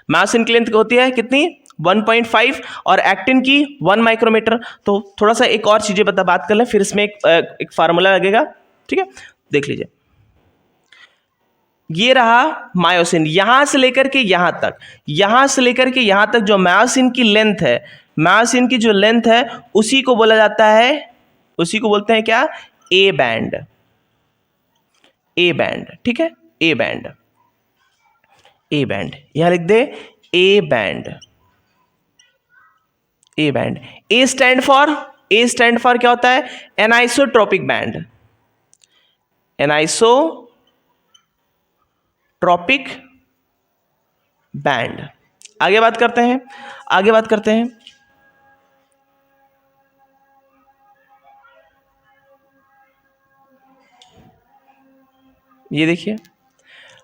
मायोसिन की लेंथ होती है कितनी 1.5, और एक्टिन की 1 माइक्रोमीटर। तो थोड़ा सा एक और चीजें बात कर लें, फिर इसमें एक फार्मूला लगेगा, ठीक है देख लीजिए। ये रहा मायोसिन, यहां से लेकर के यहां तक, यहां से लेकर के यहां तक जो मायोसिन की लेंथ है, मायोसिन की जो लेंथ है उसी को बोला जाता है, उसी को बोलते हैं क्या, ए बैंड, ए बैंड, ठीक है ए बैंड, ए बैंड यहां लिख दे, A band, A band. A stand for, A stand for क्या होता है, एनाइसोट्रोपिक बैंड, एनाइसोट्रोपिक बैंड। आगे बात करते हैं, आगे बात करते हैं, ये देखिए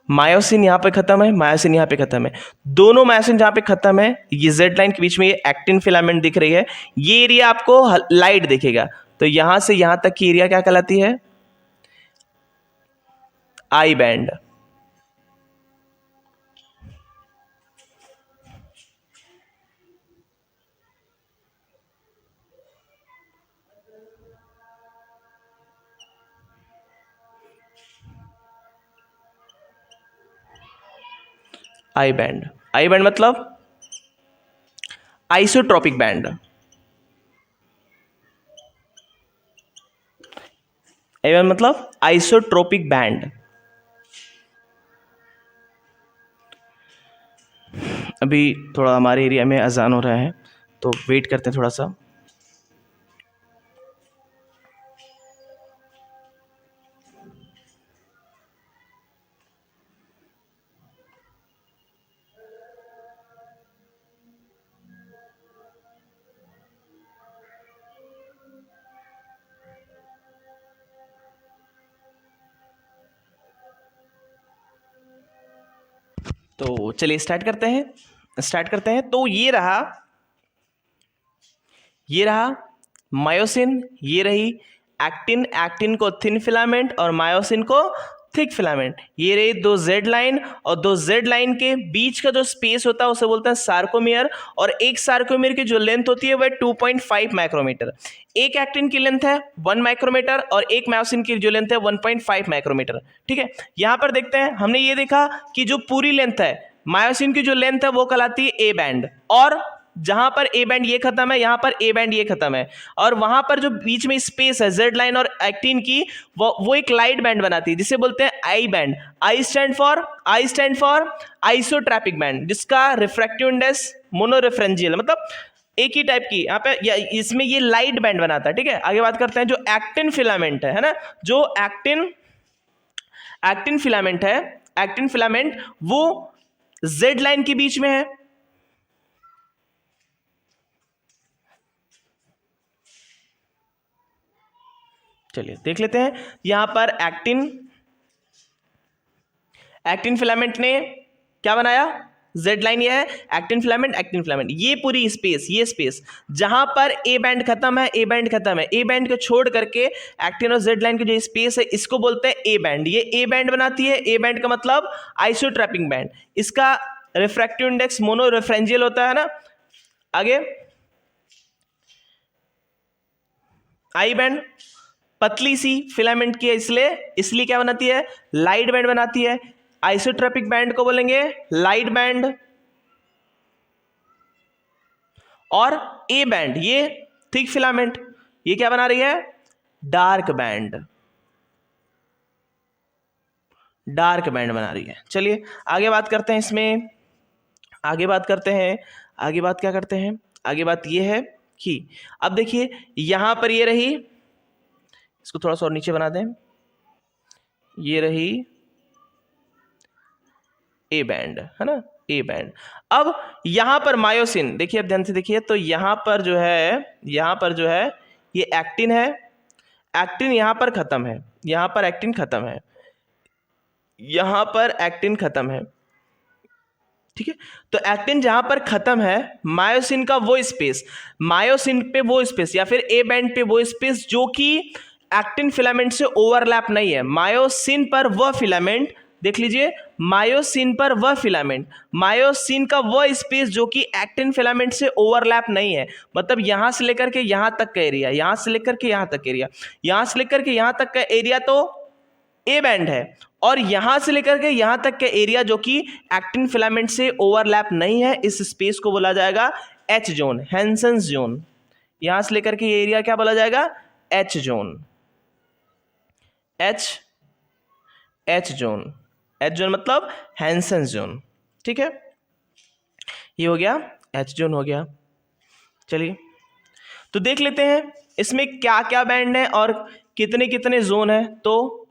मायोसिन यहां पे खत्म है, मायोसिन यहां पे खत्म है, दोनों मायोसिन जहां पे खत्म है, ये जेड लाइन के बीच में ये एक्टिन फिलामेंट दिख रही है, ये एरिया आपको लाइट दिखेगा। तो यहां से यहां तक की एरिया क्या कहलाती है, आई band, I band, I band मतलब आइसोट्रोपिक बैंड, आई बैंड मतलब आइसोट्रोपिक बैंड। अभी थोड़ा हमारे एरिया में अजान हो रहा है तो वेट करते हैं थोड़ा सा। तो चलिए स्टार्ट करते हैं, स्टार्ट करते हैं। तो ये रहा, ये रहा मायोसिन, ये रही एक्टिन, एक्टिन को थिन फिलामेंट और मायोसिन को थिक फिलामेंट। ये रही दो जेड लाइन, और दो जेड लाइन के बीच का जो स्पेस होता है उसे बोलते हैं सार्कोमियर, और एक सार्कोमियर की जो लेंथ होती है वह 2.5 माइक्रोमीटर। एक एक्टिन की लेंथ है 1 माइक्रोमीटर और एक मायोसिन की जो लेंथ है 1.5 माइक्रोमीटर। ठीक है, यहां पर देखते हैं, हमने ये देखा कि जो पूरी लेंथ है मायोसिन की जो लेंथ है वो कहलाती है ए बैंड, और जहां पर ए बैंड ये खत्म है, यहां पर ए बैंड ये खत्म है, और वहां पर जो बीच में स्पेस है जेड लाइन और एक्टिन की, वो एक लाइट बैंड बनाती है जिसे बोलते हैं I band. I stand for isotropic band, जिसका रिफ्रैक्टिव इंडेक्स मोनोरेफरेंजियल, मतलब एक ही टाइप की यहाँ पे इसमें ये लाइट बैंड बनाता है। ठीक है, आगे बात करते हैं जो एक्टिन फिलामेंट है ना, जो एक्टिन फिलामेंट है, एक्टिन फिलामेंट वो जेड लाइन के बीच में है। चलिए देख लेते हैं, यहां पर एक्टिन फिलामेंट ने क्या बनाया, जेड लाइन ये है, एक्टिन फिलामेंट, ये पूरी स्पेस, ये स्पेस जहां पर ए बैंड खत्म है, ए बैंड को छोड़ करके एक्टिन और जेड लाइन की जो स्पेस है इसको बोलते हैं ए बैंड। ये ए बैंड बनाती है, ए बैंड का मतलब आइसोट्रैपिक बैंड, इसका रिफ्रैक्टिव इंडेक्स मोनोरेफरेंजियल होता है ना। आगे आई बैंड पतली सी फिलामेंट की है, इसलिए क्या बनाती है, लाइट बैंड बनाती है। आइसोट्रॉपिक बैंड को बोलेंगे लाइट बैंड, और ए बैंड ये थिक फिलामेंट, ये क्या बना रही है, डार्क बैंड बना रही है। चलिए आगे बात करते हैं इसमें, आगे बात क्या करते हैं, आगे बात ये है कि अब देखिए यहां पर ये रही, इसको थोड़ा सा और नीचे बना दें, ये रही ए बैंड, है ना, ए बैंड। अब यहां पर मायोसिन, देखिए अब ध्यान से देखिए, तो यहां पर जो है ये एक्टिन है, एक्टिन यहां पर खत्म है, यहां पर एक्टिन खत्म है, ठीक है। तो एक्टिन जहां पर खत्म है, मायोसिन का वो स्पेस, मायोसिन पे वो स्पेस या फिर ए बैंड पे वो स्पेस जो कि एक्टिन फिलामेंट से ओवरलैप नहीं है। मायोसिन पर वह फिलामेंट, देख लीजिए, मायोसिन पर वह फिलामेंट, मायोसिन का वह स्पेस जो कि एक्टिन फिलामेंट से ओवरलैप नहीं है, मतलब यहां से लेकर के यहां तक का एरिया, यहां से लेकर के यहां तक एरिया, यहां से लेकर के यहां तक का एरिया तो ए बैंड है, और यहां से लेकर के यहां तक का एरिया जो कि एक्टिन फिलामेंट से ओवरलैप नहीं है, इस स्पेस को बोला जाएगा एच जोन, हैंसेंस जोन। यहां से लेकर के ये एरिया क्या बोला जाएगा, एच जोन, एच जोन मतलब हैंसेंस जोन। ठीक है, ये हो गया, एच जोन हो गया। चलिए तो देख लेते हैं इसमें क्या क्या बैंड है और कितने कितने जोन है। तो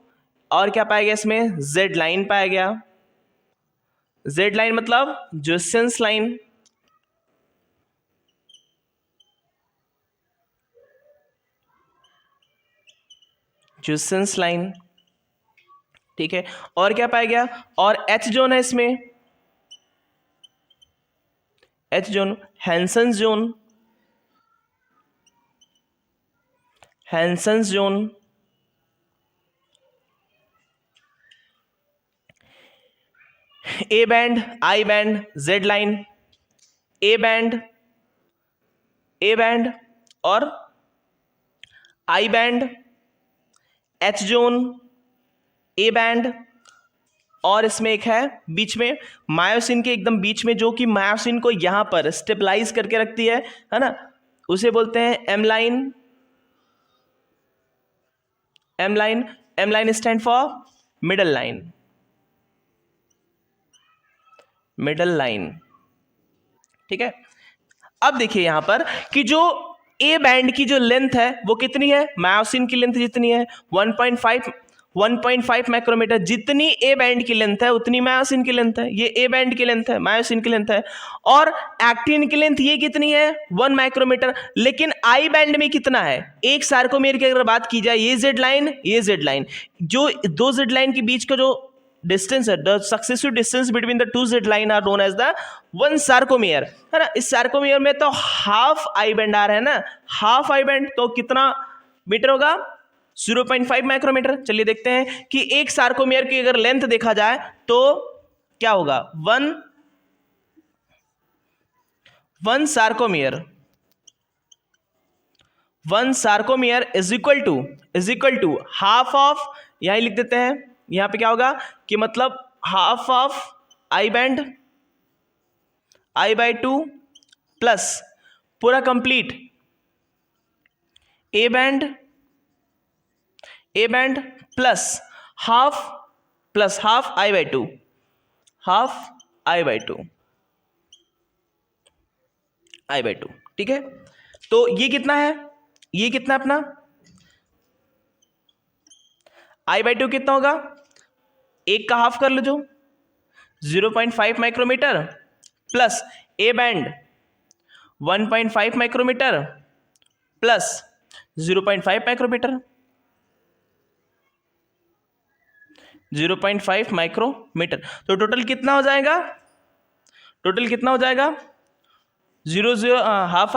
और क्या पाया गया इसमें, जेड लाइन पाया गया, जेड लाइन मतलब ज्यूसेंस लाइन, ठीक है। और क्या पाया गया, और एच जोन है इसमें, H zone, Hensen's zone, A band, I band, Z line, A band और I band, H zone, A band, और इसमें एक है बीच में मायोसिन के एकदम बीच में, जो कि मायोसिन को यहां पर स्टेबलाइज करके रखती है ना, उसे बोलते हैं M line. M line stand for middle line, ठीक है। अब देखिए यहां पर कि जो ए बैंड की जो लेंथ है वो कितनी है, मायोसिन की लेंथ जितनी है 1.5 माइक्रोमीटर, जितनी ए बैंड की लेंथ है उतनी मायोसिन की लेंथ है। ये ए बैंड की लेंथ है, मायोसिन की लेंथ है, और एक्टिन की लेंथ ये कितनी है 1 माइक्रोमीटर। लेकिन आई बैंड में कितना है, एक सार्कोमेर की अगर बात की जाए, ये जेड लाइन, जो दो जेड लाइन के बीच का जो डिस्टेंस है, the successive distance between the two Z line are known as the one sarcomere, है ना। इस सार्कोमेयर में तो हाफ आई बैंड आ रहा है ना, हाफ आई बैंड, तो कितना मीटर होगा 0.5 माइक्रोमीटर। चलिए देखते हैं कि एक सार्कोमियर की अगर लेंथ देखा जाए तो क्या होगा, one sarcomere is equal to half of, यहां लिख देते हैं, यहां पे क्या होगा कि मतलब half of I by 2 plus पूरा complete A band plus half I by 2, ठीक है। तो ये कितना है, अपना आई बाय 2 कितना होगा, एक का हाफ कर लो जो 0.5 micrometer plus A band 1.5 micrometer plus 0.5 micrometer, 0.5 micrometer. तो टोटल कितना हो जाएगा, हाफ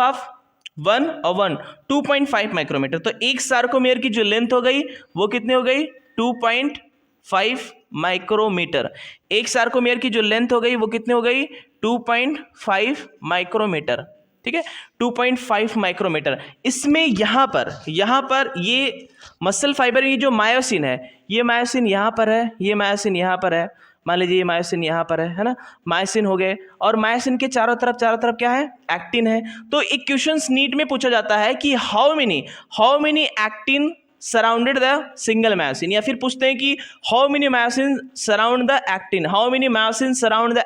1 और 1 2.5 माइक्रोमीटर। तो एक सार्कोमियर की जो लेंथ हो गई वो कितनी हो गई, 2.5 माइक्रोमीटर। एक सार्कोमियर की जो लेंथ हो गई वो कितनी हो गई, 2.5 माइक्रोमीटर, ठीक है, 2.5 माइक्रोमीटर। इसमें यहाँ पर ये मसल फाइबर, ये जो मायोसिन है, ये मायोसिन यहाँ पर है, ये मायोसिन यहाँ पर है, मान लीजिए ये मायोसिन यहाँ पर है ना, मायोसिन हो गए, और मायोसिन के चारों तरफ क्या है, एक्टिन है। तो एक क्वेश्चंस नीट में पूछा जाता है कि how many actin surrounded the single myosin, या फिर पूछते हैं कि how many myosin surround the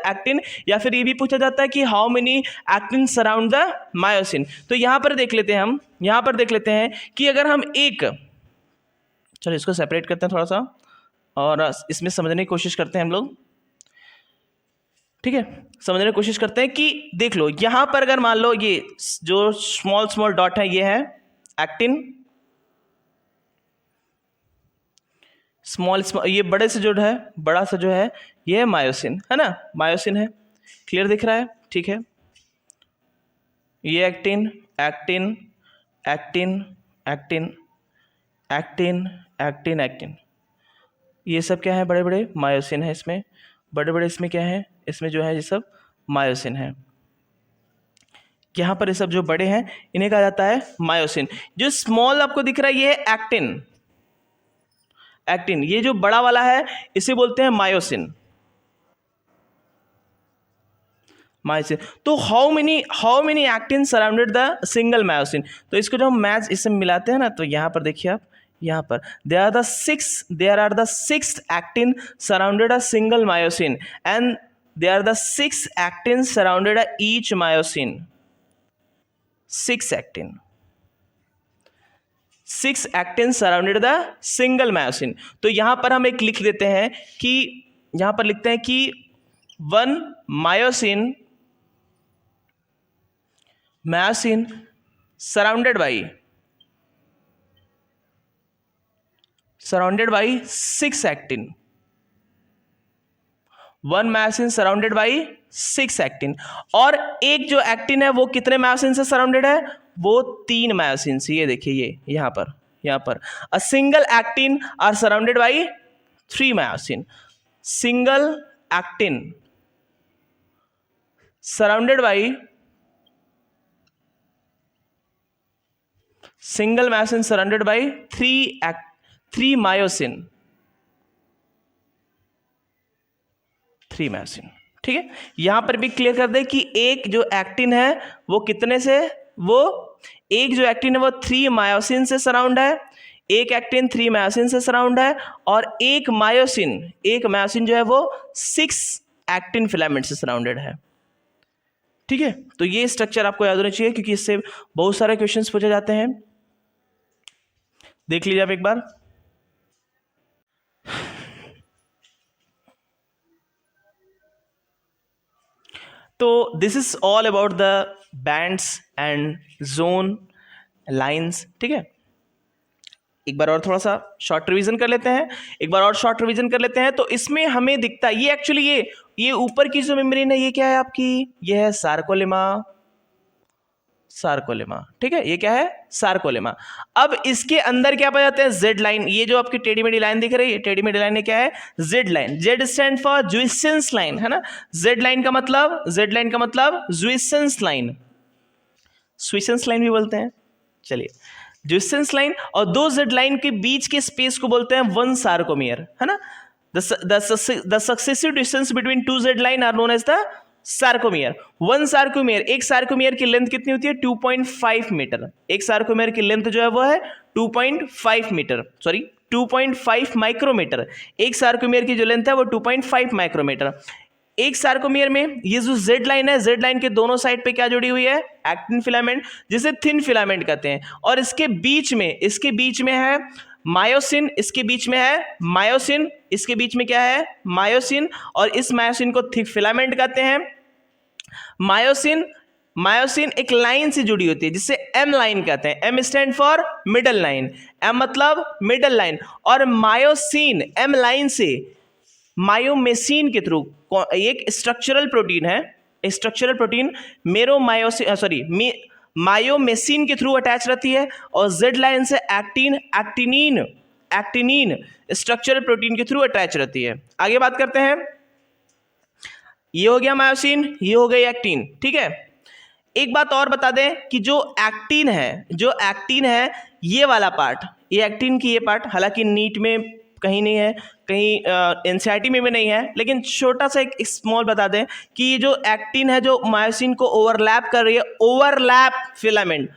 actin, या फिर ये भी पूछा जाता है कि how many actin surround the myosin. तो यहाँ पर देख लेते हैं कि अगर हम चलो इसको सेपरेट करते हैं थोड़ा सा और इसमें समझने की कोशिश करते हैं हम लोग, ठीक है, समझने की कोशिश करते हैं कि देख लो यहाँ पर अगर मान लो ये जो स्मॉल डॉट है ये है एक्टिन, स्मॉल ये बड़ा सा जो है ये है मायोसिन, है ना, मायोसिन है, क्लियर दिख रहा है, ठीक है। ये एक्टिन, ये सब क्या है, बड़े बड़े मायोसिन है, इसमें इसमें क्या है, इसमें जो है ये सब मायोसिन है। यहाँ पर ये सब जो बड़े हैं इन्हें कहा जाता है मायोसिन। जो स्मॉल आपको दिख रहा है ये है एक्टिन, ये जो बड़ा वाला है इसे बोलते हैं मायोसिन। तो how many actin surrounded the single myosin. तो इसको जब हम मैच इससे मिलाते हैं ना, तो यहाँ पर देखिए आप, यहाँ पर there are the six actin surrounded a single myosin and there are the 6 actin surrounded a each myosin. 6 actin surrounded the single myosin. तो यहां पर हम एक लिख देते हैं कि यहां पर लिखते हैं कि 1 myosin surrounded by 6 actin, 1 myosin surrounded by 6 actin. और एक जो एक्टिन है वो कितने मायोसिन से सराउंडेड है, वो 3 मायोसिन से। ये देखिए ये यहाँ पर a single actin are surrounded by 3 myosin. Single actin surrounded by single myosin surrounded by 3 myosin, ठीक है। यहां पर भी क्लियर कर दे कि एक जो एक्टिन है वो कितने से, वो एक जो एक्टिन है वो 3 मायोसिन से सराउंड है, एक एक्टिन 3 मायोसिन से सराउंड है, और एक मायोसिन जो है वो 6 एक्टिन फिलामेंट से सराउंडेड है, ठीक है। तो ये स्ट्रक्चर आपको याद होना चाहिए क्योंकि इससे बहुत सारे क्वेश्चंस पूछे जाते हैं। देख लीजिए आप एक बार। तो this is all about the bands and zone lines, ठीक है। एक बार और थोड़ा सा शॉर्ट रिवीजन कर लेते हैं। तो इसमें हमें दिखता है ये एक्चुअली ये ऊपर की जो मेम्ब्रेन है ये क्या है आपकी, ये है सार्कोलेमा, सार्कोलेमा। ठीक है, ये क्या है? सार्कोलेमा। अब इसके अंदर क्या पाया जाता है? Z line. ये जो आपकी टेढ़ी मेढ़ी लाइन दिख रही है, टेढ़ी मेढ़ी लाइन क्या है? Z line. Z stand for जुइसेंस लाइन, है ना। जेड लाइन का मतलब, जेड लाइन का मतलब जुइसेंस लाइन, स्विसेंस लाइन भी बोलते हैं। चलिए, जुइसेंस लाइन और दो जेड लाइन के बीच के स्पेस को बोलते हैं वन सार्कोमियर, है ना। The successive distance between two Z line are known as the sarcomere. One sarcomere, एक सार्कोमियर की लेंथ कितनी होती है? 2.5 मीटर। एक सार्कोमियर की लेंथ जो है वो है 2.5 मीटर, सॉरी 2.5 माइक्रोमीटर। एक सार्कोमियर की जो लेंथ है वो 2.5 माइक्रोमीटर। एक सार्कोमियर में ये जो जेड लाइन है, जेड लाइन के दोनों साइड पे क्या जुड़ी हुई है? एक्टिन फिलामेंट, जिसे थिन फिलामेंट कहते हैं। और इसके बीच में है मायोसिन, इसके बीच में है मायोसिन, इसके बीच में क्या है? मायोसिन। और इस मायोसिन को थिक फिलामेंट कहते हैं। मायोसिन एक लाइन से जुड़ी होती है जिसे एम लाइन कहते हैं। M stand for middle line, M मतलब मिडल लाइन। और मायोसिन एम लाइन से मायोमेसिन के थ्रू, एक स्ट्रक्चरल प्रोटीन है, स्ट्रक्चरल प्रोटीन मायोमेसिन के थ्रू अटैच रहती है। और जेड लाइन से एक्टिनिन स्ट्रक्चरल प्रोटीन के थ्रू अटैच रहती है। आगे बात करते हैं। ये हो गया मायोसिन, ये हो गई एक्टिन। ठीक है, एक बात और बता दें कि जो एक्टिन है ये वाला पार्ट, ये एक्टिन की ये पार्ट, हालांकि नीट में कहीं नहीं है, कहीं एनसीईआरटी में भी नहीं है, लेकिन छोटा सा एक स्मॉल बता दें कि ये जो एक्टिन है जो मायोसिन को ओवरलैप कर रही है, ओवरलैप फिलामेंट,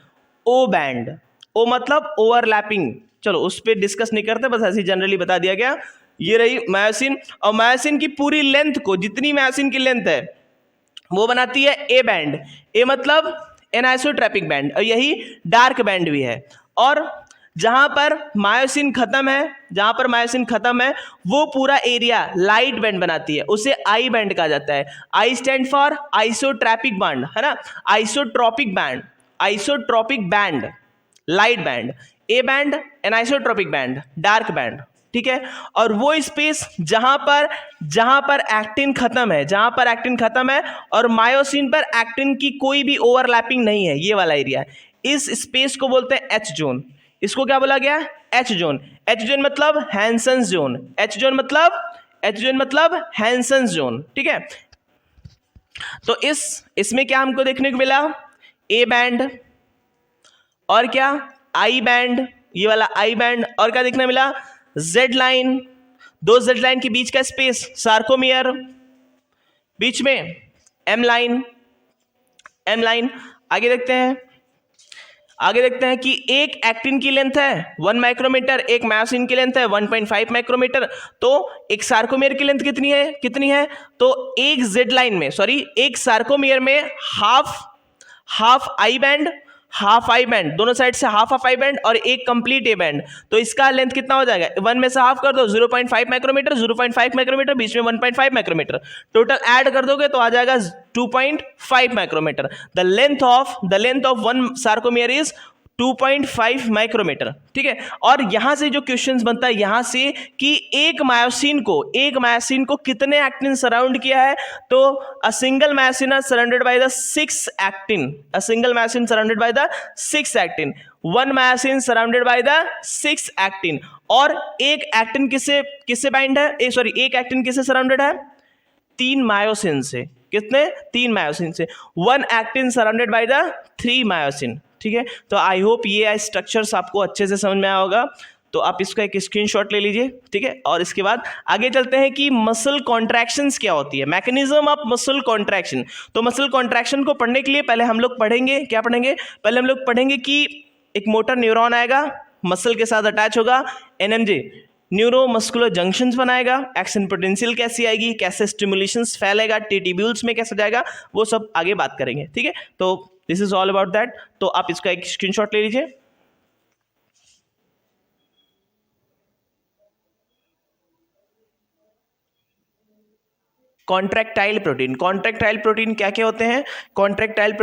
ओ बैंड, ओ मतलब ओवरलैपिंग। चलो उस पर डिस्कस नहीं करते, बस ऐसे जनरली बता दिया गया। ये रही मायोसिन, और मायोसिन की पूरी लेंथ को, जितनी मायोसिन की लेंथ है वो बनाती है ए बैंड। ए मतलब एनाइसोट्रैपिक बैंड, और यही डार्क बैंड भी है। और जहां पर मायोसिन खत्म है वो पूरा एरिया लाइट बैंड बनाती है, उसे आई बैंड कहा जाता है। आई स्टैंड फॉर आइसोट्रैपिक बैंड, है ना। Isotropic band light band, A band anisotropic band dark band. ठीक है, और वो स्पेस जहां पर एक्टिन खत्म है और मायोसिन पर एक्टिन की कोई भी ओवरलैपिंग नहीं है, ये वाला एरिया, इस स्पेस को बोलते हैं एच जोन। इसको क्या बोला गया? H zone. एच जोन मतलब हैंसन जोन, एच जोन मतलब हैंसन जोन। ठीक है, तो इसमें क्या हमको देखने को मिला? ए बैंड, और क्या? आई बैंड, ये वाला आई बैंड। और क्या देखने मिला? जेड लाइन, दो जेड लाइन के बीच का स्पेस सार्कोमियर, बीच में एम लाइन। आगे देखते हैं कि एक एक्टिन की लेंथ है 1 माइक्रोमीटर, एक मायोसिन की लेंथ है 1.5 माइक्रोमीटर। तो एक सार्कोमियर की लेंथ कितनी है? तो एक जेड लाइन में, एक सार्कोमियर में हाफ आई बैंड, दोनों साइड से हाफ आई बैंड और एक कंप्लीट ए बैंड। तो इसका लेंथ कितना हो जाएगा? 1 में से हाफ कर दो, 0.5 माइक्रोमीटर, बीच में 1.5 माइक्रोमीटर, टोटल ऐड कर दोगे तो आ जाएगा 2.5 micrometer. The length of one sarcomere is 2.5 micrometer. ठीक है, और यहां से जो क्वेश्चन बनता है यहां से कि एक मायोसिन को कितने एक्टिन सराउंड किया है? तो अ single myosin is surrounded by the 6 actin, one myosin surrounded by the 6 actin. और एक एक्टिन किससे बाइंड है? एक एक्टिन किससे सराउंडेड है? 3 मायोसिन से। कितने? 3 मायोसिन से। One actin surrounded by the 3 myosin. ठीक है, तो आई होप ये स्ट्रक्चर्स आपको अच्छे से समझ में आया होगा। तो आप इसका एक स्क्रीनशॉट ले लीजिए। ठीक है, और इसके बाद आगे चलते हैं कि मसल कॉन्ट्रैक्शंस क्या होती है, मैकेनिज्म ऑफ मसल कॉन्ट्रैक्शन। तो मसल कॉन्ट्रैक्शन को पढ़ने के लिए पहले हम लोग पढ़ेंगे, क्या पढ़ेंगे? पहले हम लोग पढ़ेंगे कि एक मोटर न्यूरॉन आएगा, मसल के साथ अटैच होगा, एनएमजे न्यूरो मस्कुलर जंक्शंस बनाएगा, एक्शन पोटेंशियल कैसी आएगी, कैसे स्टिमुलेशंस फैलेगा, टिट्यूब्यूल्स में कैसे जाएगा, वो सब आगे बात करेंगे। ठीक है, तो this is all about that. तो आप इसका एक स्क्रीनशॉट ले लीजिए। कॉन्ट्रैक्टाइल प्रोटीन क्या क्या होते हैं? कॉन्ट्रैक्टाइल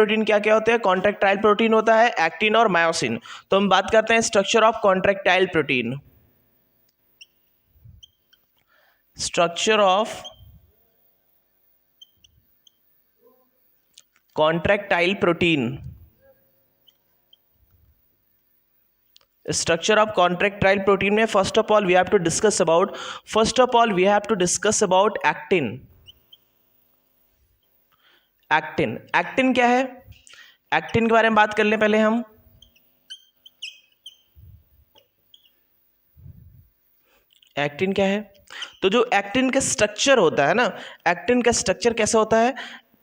प्रोटीन होता है एक्टिन और मायोसिन। तो हम बात करते हैं structure of contractile protein. Structure of contractile protein, structure of contractile protein में first of all we have to discuss about actin. Actin क्या है? एक्टिन के बारे में बात कर लें पहले हम। एक्टिन क्या है? तो जो एक्टिन का स्ट्रक्चर होता है ना, एक्टिन का स्ट्रक्चर कैसा होता है,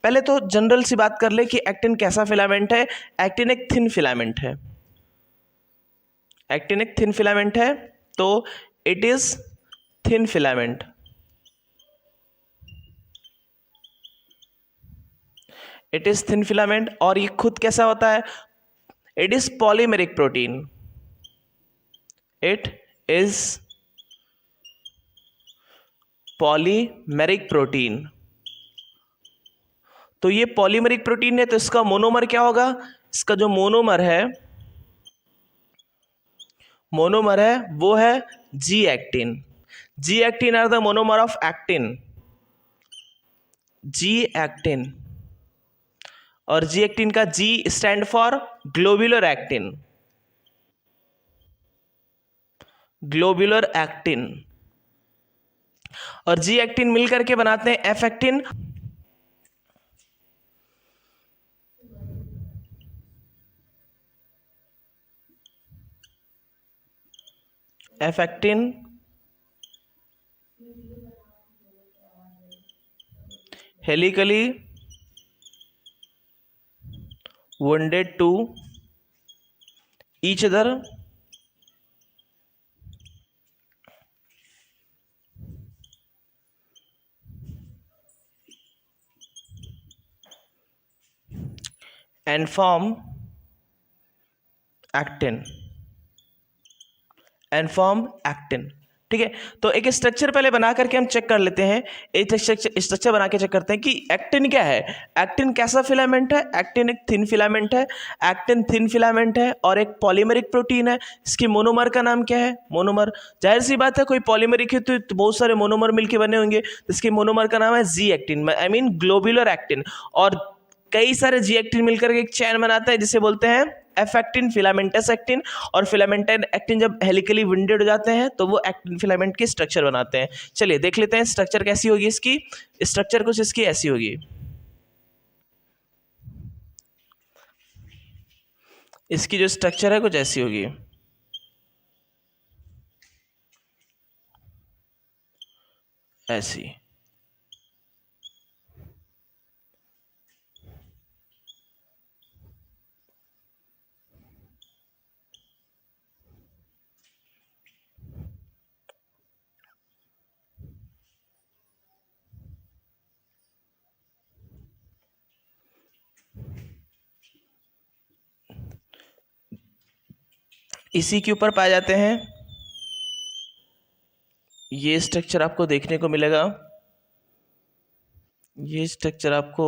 पहले तो जनरल सी बात कर ले कि एक्टिन कैसा फिलामेंट है। एक्टिन एक थिन फिलामेंट है। एक्टिन एक थिन फिलामेंट है, तो it is thin filament. It is thin filament और ये खुद कैसा होता है? It is polymeric protein. It is polymeric protein. तो ये पॉलीमेरिक प्रोटीन है, तो इसका मोनोमर क्या होगा? इसका जो मोनोमर है वो है G actin. G actin are the monomer of actin. G actin, और जी एक्टिन का G stand for globular actin. Globular actin और जी एक्टिन मिलकर के बनाते हैं F actin. F actin helically wounded to each other and form actin। ठीक है, तो एक स्ट्रक्चर पहले बना करके हम चेक कर लेते हैं। एक स्ट्रक्चर बना के चेक करते हैं कि एक्टिन क्या है। एक्टिन कैसा फिलामेंट है? एक्टिन एक थिन फिलामेंट है। एक्टिन थिन फिलामेंट है और एक पॉलीमेरिक प्रोटीन है। इसकी मोनोमर का नाम क्या है? मोनोमर। जाहिर सी बात है, कोई पॉलीमेरिक है तो बहुत सारे मोनोमर मिलके बने होंगे। इसके मोनोमर का नाम है G actin, I mean globular actin. और कई सारे जी एक्टिन मिलकर एक चैन बनाता है जिसे बोलते हैं एफ एक्टिन, फिलामेंटस एक्टिन। और फिलामेंटस एक्टिन जब हेलिकली विंडेड हो जाते हैं तो वो एक्टिन फिलामेंट की स्ट्रक्चर बनाते हैं। चलिए देख लेते हैं स्ट्रक्चर कैसी होगी इसकी। स्ट्रक्चर कुछ इसकी ऐसी होगी। इसकी जो स्ट्रक्चर है कुछ ऐसी होगी। ऐसी। इसी के ऊपर पाए जाते हैं। ये स्ट्रक्चर आपको देखने को मिलेगा। ये स्ट्रक्चर आपको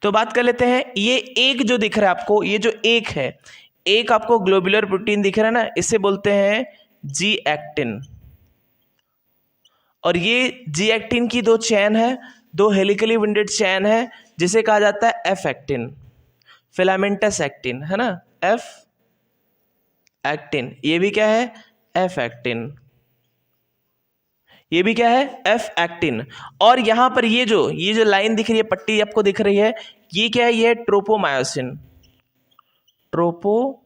तो बात कर लेते हैं। ये एक जो दिख रहा है आपको, ये जो एक है, एक आपको ग्लोब्यूलर प्रोटीन दिख रहा है ना, इसे बोलते हैं जी एक्टिन। और ये जी एक्टिन की दो चैन है, दो हेलिकली विंडेड चैन है, जिसे कहा जाता है एफ एक्टिन, फिलामेंटस एक्टिन, है ना, एफ एक्टिन। ये भी क्या है? F actin. ये भी क्या है? F actin. और यहां पर ये जो लाइन दिख रही है, पट्टी आपको दिख रही है, ये क्या है? ये है ट्रोपोमायोसिन। ट्रोपोमायोसिन।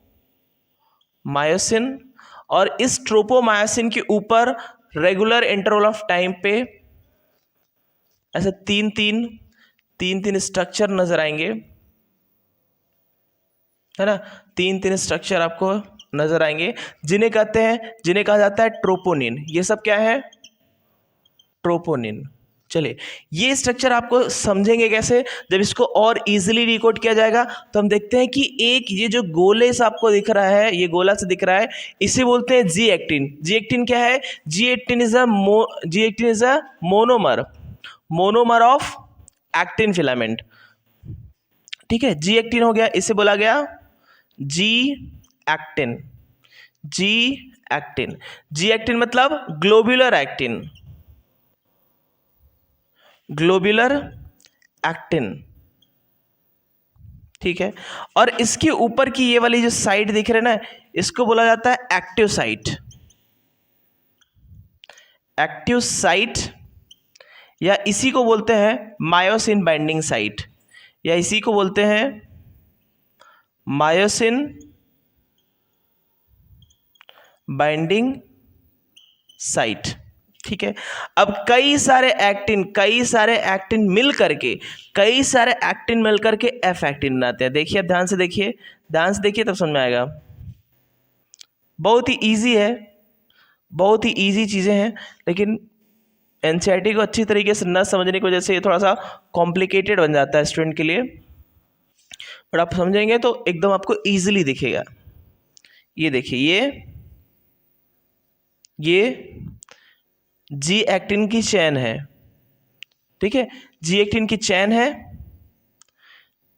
और इस ट्रोपोमायोसिन के ऊपर रेगुलर इंटरवल ऑफ टाइम पे ऐसे तीन तीन स्ट्रक्चर नजर आएंगे, है ना। तीन स्ट्रक्चर आपको नजर आएंगे जिन्हें कहा जाता है ट्रोपोनिन। ये सब क्या है? ट्रोपोनिन। चलिए, ये स्ट्रक्चर आपको समझेंगे कैसे जब इसको और इजीली डिकोड किया जाएगा। तो हम देखते हैं कि एक ये जो गोले से आपको दिख रहा है, ये गोला से दिख रहा है, इसे बोलते हैं जी एक्टिन। जी एक्टिन क्या है? G actin is a monomer of actin filament. ठीक है, जी एक्टिन हो गया, इसे बोला गया जी actin. G actin. G actin मतलब ग्लोब्यूलर एक्टिन, ग्लोब्यूलर एक्टिन, ठीक है। और इसके ऊपर की ये वाली जो साइड दिख रहे ना, इसको बोला जाता है एक्टिव साइट, एक्टिव साइट, या इसी को बोलते हैं मायोसिन बाइंडिंग साइट, या इसी को बोलते हैं मायोसिन बाइंडिंग साइट, ठीक है। अब कई सारे एक्टिन मिल करके एफ एक्टिन बनाते हैं। देखिए, अब ध्यान से देखिए तब समझ में आएगा। बहुत ही इजी है, बहुत ही इजी चीज़ें हैं, लेकिन एनसीईआरटी को अच्छी तरीके से न समझने की वजह से ये थोड़ा सा कॉम्प्लिकेटेड बन जाता है स्टूडेंट के लिए, बट आप समझेंगे तो एकदम आपको इजीली दिखेगा। ये देखिए, ये जी एक्टिन की चेन है, ठीक है। जी एक्टिन की चेन है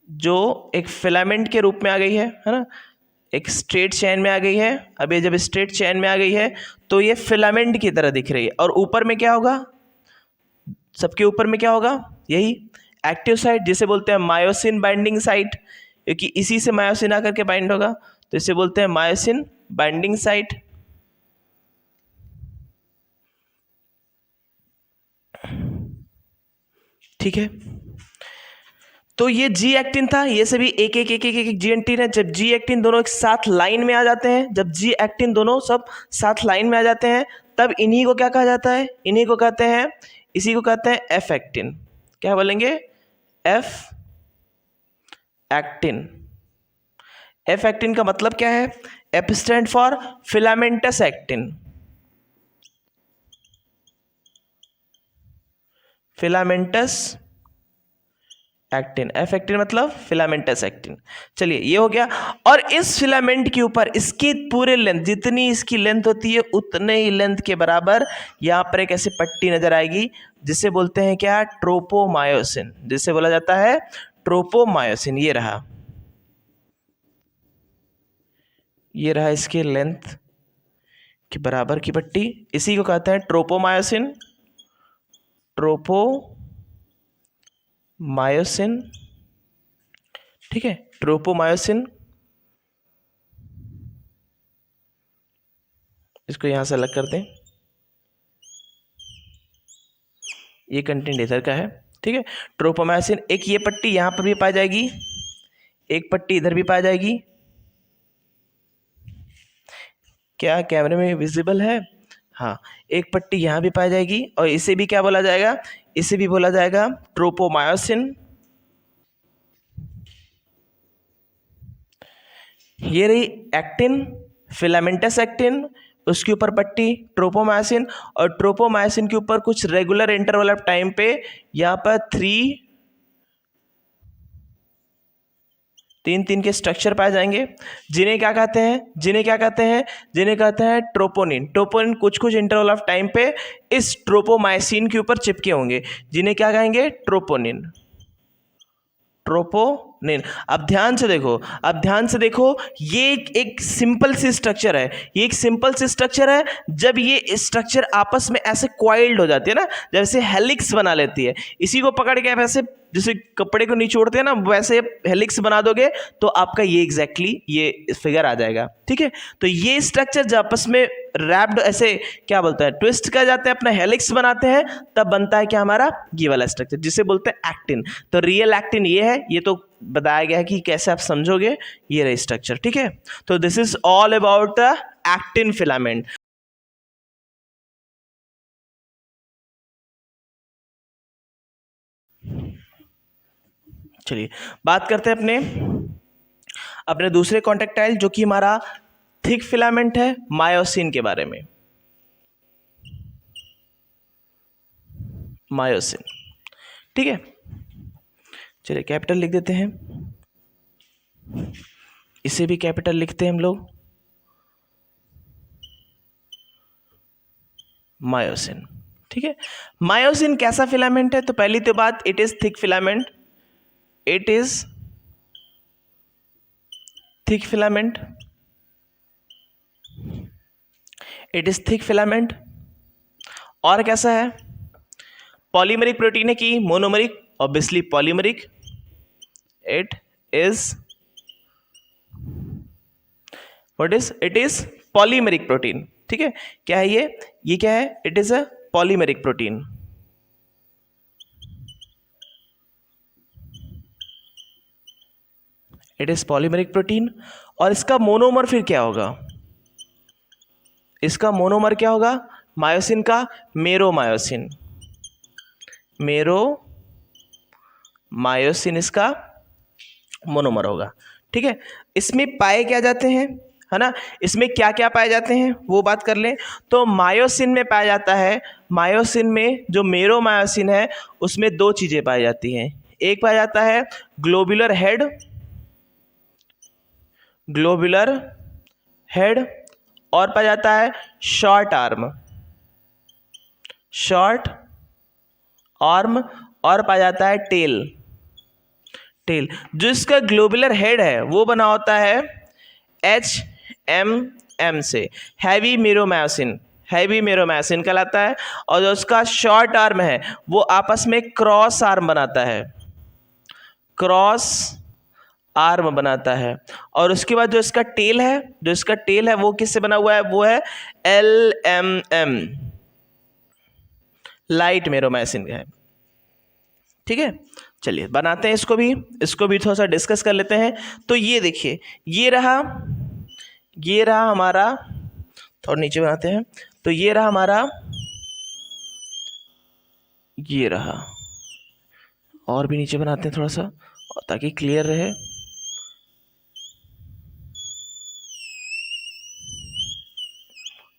जो एक फिलामेंट के रूप में आ गई है ना, एक स्ट्रेट चेन में आ गई है। अब ये जब स्ट्रेट चेन में आ गई है तो ये फिलामेंट की तरह दिख रही है, और ऊपर में क्या होगा, सबके ऊपर में क्या होगा, यही एक्टिव साइट, जिसे बोलते हैं मायोसिन बाइंडिंग साइट, क्योंकि इसी से मायोसिन आकर के बाइंड होगा, तो इसे बोलते हैं मायोसिन बाइंडिंग साइट, ठीक है। तो ये जी एक्टिन था, ये सभी एक जी एक्टिन है। जब जी एक्टिन दोनों एक साथ लाइन में आ जाते हैं, जब जी एक्टिन दोनों सब साथ लाइन में आ जाते हैं, तब इन्हीं को क्या कहा जाता है, इन्हीं को कहते हैं, इसी को कहते हैं एफ एक्टिन। क्या बोलेंगे, एफ एक्टिन। एफ एक्टिन का मतलब क्या है, F stand for filamentous actin, filamentous actin, F actin मतलब फिलामेंटस एक्टिन। चलिए, ये हो गया। और इस फिलामेंट के ऊपर इसकी पूरे लेंथ, जितनी इसकी लेंथ होती है उतने ही लेंथ के बराबर यहाँ पर एक ऐसी पट्टी नजर आएगी, जिसे बोलते हैं क्या, ट्रोपोमायोसिन, जिसे बोला जाता है ट्रोपोमायोसिन। ये रहा इसके लेंथ के बराबर की पट्टी, इसी को कहते हैं ट्रोपोमायोसिन, ट्रोपोमायोसिन, ठीक है, ट्रोपोमायोसिन। इसको यहां से अलग कर दें, ये कंटेंट इधर का है, ठीक है। ट्रोपोमायोसिन, एक ये पट्टी यहां पर भी पाई जाएगी, एक पट्टी इधर भी पाई जाएगी। क्या कैमरे में विजिबल है, हाँ, एक पट्टी यहाँ भी पाई जाएगी, और इसे भी क्या बोला जाएगा, इसे भी बोला जाएगा ट्रोपोमायोसिन। ये रही एक्टिन, फिलामेंटस एक्टिन, उसके ऊपर पट्टी ट्रोपोमायोसिन, और ट्रोपोमायोसिन के ऊपर कुछ रेगुलर इंटरवल ऑफ टाइम पे यहाँ पर तीन के स्ट्रक्चर पाए जाएंगे, जिन्हें क्या कहते हैं ट्रोपोनिन। ट्रोपोनिन कुछ इंटरवल ऑफ टाइम पे इस ट्रोपोमायोसिन के ऊपर चिपके होंगे, जिन्हें क्या कहेंगे, ट्रोपोनिन। अब ध्यान से देखो, ये एक सिंपल सी स्ट्रक्चर है, जब ये स्ट्रक्चर आपस में ऐसे क्वाइल्ड हो जाती है ना, जैसे हेलिक्स बना लेती है, इसी को पकड़ के वैसे जैसे कपड़े को निचोड़ते हैं ना, वैसे हेलिक्स बना दोगे तो आपका ये एग्जैक्टली ये फिगर आ जाएगा, ठीक है। तो ये स्ट्रक्चर जब आपस में रैप्ड ऐसे क्या बोलते हैं, ट्विस्ट कर जाते हैं, अपना हेलिक्स बनाते हैं, तब बनता है क्या, हमारा ये वाला स्ट्रक्चर, जिसे बोलते हैं एक्टिन। तो रियल एक्टिन ये है, ये तो बताया गया है कि कैसे आप समझोगे, ये रही स्ट्रक्चर, ठीक है। तो this is all about the actin filament. चलिए बात करते हैं अपने दूसरे कॉन्ट्रेक्टाइल, जो कि हमारा थिक फिलामेंट है, मायोसिन के बारे में। मायोसिन, ठीक है। चलिए कैपिटल लिख देते हैं, इसे भी कैपिटल लिखते हैं हम लोग, मायोसिन, ठीक है। मायोसिन कैसा फिलामेंट है, तो पहली तो बात, it is thick filament, it is thick filament. It is thick filament. और कैसा है? पॉलीमरिक प्रोटीन है कि मोनोमरिक? Obviously polymeric. It is what is? It is polymeric protein. ठीक है, क्या है ये क्या है? It is a polymeric protein. It is polymeric protein. और इसका मोनोमर फिर क्या होगा? इसका मोनोमर क्या होगा मायोसिन का? मेरोमायोसिन। मेरोमायोसिन इसका मोनोमर होगा। ठीक है, इसमें पाए क्या जाते हैं, है ना? इसमें क्या क्या पाए जाते हैं वो बात कर लें। तो मायोसिन में पाया जाता है, मायोसिन में जो मेरोमायोसिन है उसमें दो चीजें पाई जाती हैं। एक पाया जाता है ग्लोबुलर हेड, ग्लोबुलर हेड, और पाया जाता है शॉर्ट आर्म, शॉर्ट आर्म, और पाया जाता है टेल। टेल जो इसका ग्लोबुलर हेड है वो बना होता है HMM से, हैवी मेरोमायोसिन, हैवी मेरोमायोसिन कहलाता है। और जो उसका शॉर्ट आर्म है वो आपस में क्रॉस आर्म बनाता है, क्रॉस आर्म बनाता है। और उसके बाद जो इसका टेल है, जो इसका टेल है वो किससे बना हुआ है? वो है LMM, लाइट मेरोमायोसिन का है। ठीक है, चलिए बनाते हैं इसको भी थोड़ा सा डिस्कस कर लेते हैं। तो ये देखिए, ये रहा हमारा, थोड़ा नीचे बनाते हैं। तो ये रहा हमारा, ये रहा, और भी नीचे बनाते हैं थोड़ा सा ताकि क्लियर रहे।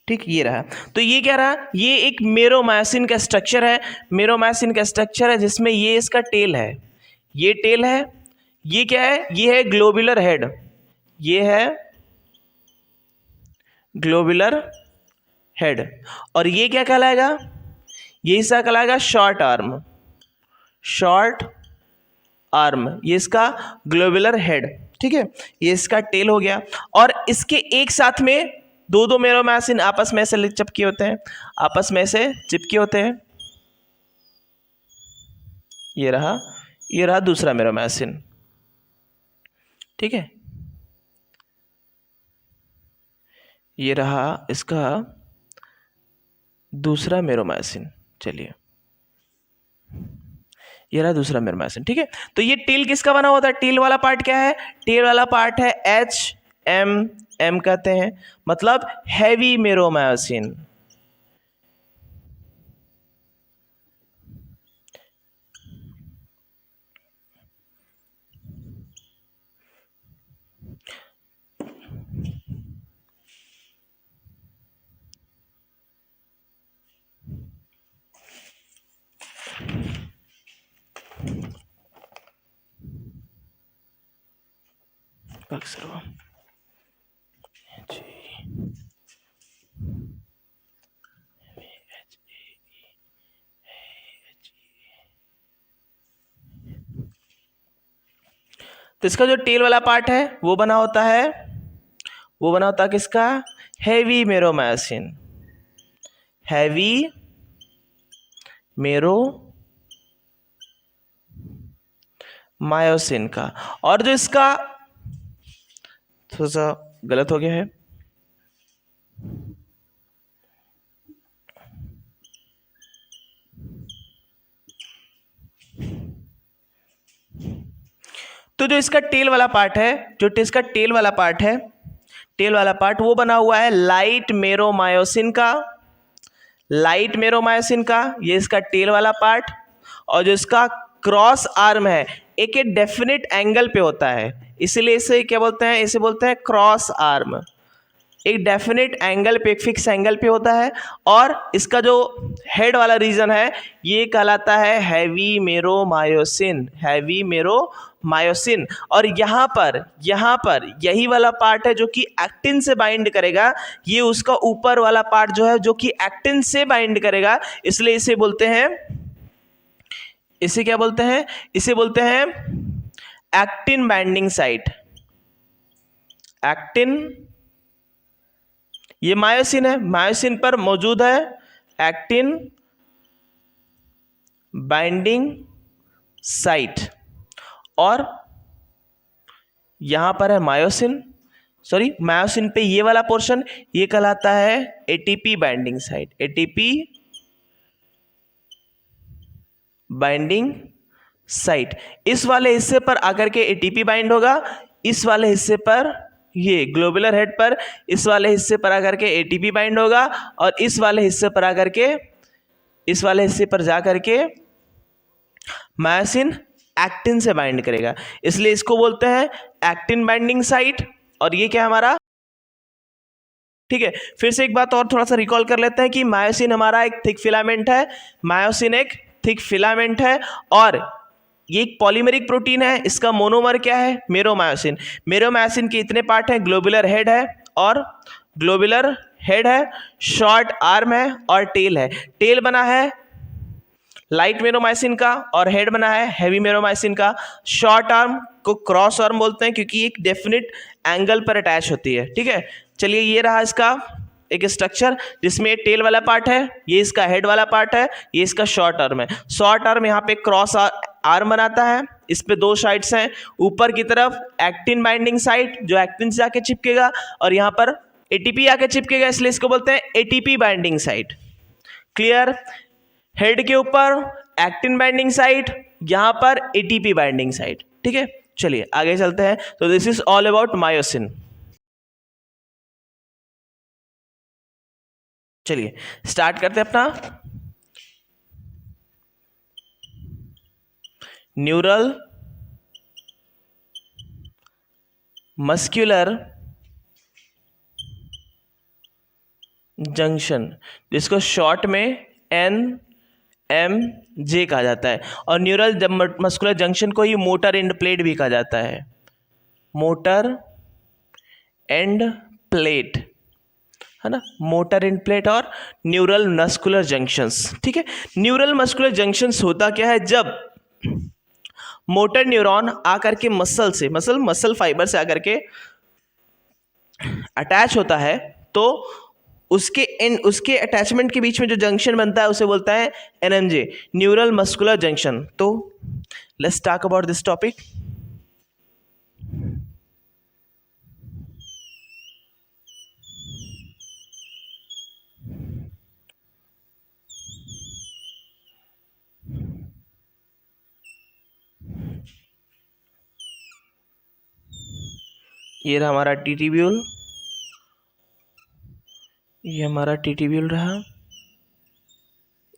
ठीक, ये रहा। तो ये क्या रहा? ये एक मेरोमायोसिन का स्ट्रक्चर है, मेरोमायोसिन का स्ट्रक्चर है जिसमें ये इसका टेल है, ये टेल है। ये क्या है? ये है ग्लोबुलर हेड, ये है ग्लोबुलर हेड। और ये क्या कहलाएगा? ये इसका कहलाएगा शॉर्ट आर्म, शॉर्ट आर्म, ये इसका ग्लोबुलर हेड। ठीक है, ये इसका टेल हो गया। और इसके एक साथ में दो दो मेरोमायोसिन आपस में ऐसे चिपके होते हैं, आपस में ऐसे चिपके होते हैं। ये रहा दूसरा मेरोमायोसिन। ठीक है, ये रहा इसका दूसरा मेरोमायोसिन। चलिए, ये रहा दूसरा मेरोमायोसिन। ठीक है, तो ये टेल किसका बना होता है? टेल वाला पार्ट क्या है? टेल वाला पार्ट है HMM कहते हैं, मतलब हैवी मेरोमायोसिन। तो इसका जो टेल वाला पार्ट है वो बना होता है किसका? हैवी मेरोमायोसिन, हैवी मेरोमायोसिन का। और जो इसका थोड़ा सा गलत हो गया है, तो जो इसका टेल वाला पार्ट है, जो इसका टेल वाला पार्ट है, टेल वाला पार्ट वो बना हुआ है लाइट मेरोमायोसिन का, लाइट मेरोमायोसिन का, ये इसका टेल वाला पार्ट। और जो इसका क्रॉस आर्म है एक डेफिनेट एंगल पे होता है, इसलिए इसे क्या बोलते हैं? इसे बोलते हैं क्रॉस आर्म। एक डेफिनेट एंगल पे, एक फिक्स एंगल पे होता है। और इसका जो हेड वाला रीजन है ये कहलाता है हैवी मेरोमायोसिन, हैवी मेरोमायोसिन। और यहाँ पर यही वाला पार्ट है जो कि एक्टिन से बाइंड करेगा, ये उसका ऊपर वाला पार्ट जो है जो कि एक्टिन से बाइंड करेगा, इसलिए इसे बोलते हैं, इसे क्या बोलते हैं? इसे बोलते हैं एक्टिन बाइंडिंग साइट, एक्टिन ये मायोसिन है, मायोसिन पर मौजूद है एक्टिन बाइंडिंग साइट, और यहां पर है मायोसिन, सॉरी मायोसिन पे ये वाला पोर्शन ये कहलाता है ATP binding site, ATP binding site. इस वाले हिस्से पर आकर के एटीपी बाइंड होगा, इस वाले हिस्से पर ये ग्लोबुलर हेड पर इस वाले हिस्से पर आकर के एटीपी बाइंड होगा, और इस वाले हिस्से पर आकर के इस वाले हिस्से पर जाकर के मायोसिन एक्टिन से बाइंड करेगा, इसलिए इसको बोलते हैं एक्टिन बाइंडिंग साइट। और ये क्या हमारा, ठीक है। फिर से एक बात और थोड़ा सा रिकॉल कर लेते हैं कि मायोसिन हमारा एक थिक फिलामेंट है, मायोसिन एक थिक फिलामेंट है, और ये एक पॉलीमेरिक प्रोटीन है। इसका मोनोमर क्या है, मेरोमायोसिन। मेरोमायोसिन के इतने पार्ट हैं, ग्लोबुलर हेड है और ग्लोबुलर हेड है, शॉर्ट आर्म है और टेल है। टेल बना है लाइट मेरोमाइसिन का और हेड बना है हैवी मेरोमाइसिन का। शॉर्ट आर्म को क्रॉस आर्म बोलते हैं क्योंकि एक डेफिनेट एंगल पर अटैच होती है, ठीक है। चलिए ये रहा इसका एक स्ट्रक्चर जिसमें टेल वाला पार्ट है, ये इसका हेड वाला पार्ट है, ये इसका शॉर्ट आर्म है। शॉर्ट आर्म यहाँ पे क्रॉस आर्म बनाता है, इस पे दो साइड्स हैं, ऊपर की तरफ एक्टिन बाइंडिंग साइट जो एक्टिन से आके चिपकेगा, और यहाँ पर एटीपी आके चिपकेगा, इसलिए इसको बोलते हैं ATP binding site. Clear. Head के ऊपर एक्टिन बाइंडिंग साइट, यहां पर एटीपी बाइंडिंग साइट, ठीक है। चलिए आगे चलते हैं। तो this is all about myosin. चलिए स्टार्ट करते हैं अपना न्यूरल मस्कुलर जंक्शन, जिसको शॉर्ट में NMJ कहा जाता है, और न्यूरल मस्कुलर जंक्शन को ही मोटर एंड प्लेट भी कहा जाता है, मोटर एंड प्लेट, है ना, मोटर एंड प्लेट और न्यूरल मस्कुलर जंक्शंस, ठीक है। न्यूरल मस्कुलर जंक्शंस होता क्या है, जब मोटर न्यूरॉन आकर के मसल फाइबर से आकर के अटैच होता है, तो उसके अटैचमेंट के बीच में जो जंक्शन बनता है उसे बोलता है NMJ, न्यूरल मस्कुलर जंक्शन। तो let's talk about this topic. ये रहा हमारा टीटीब्यूल, ये हमारा टीटीब्यूल रहा,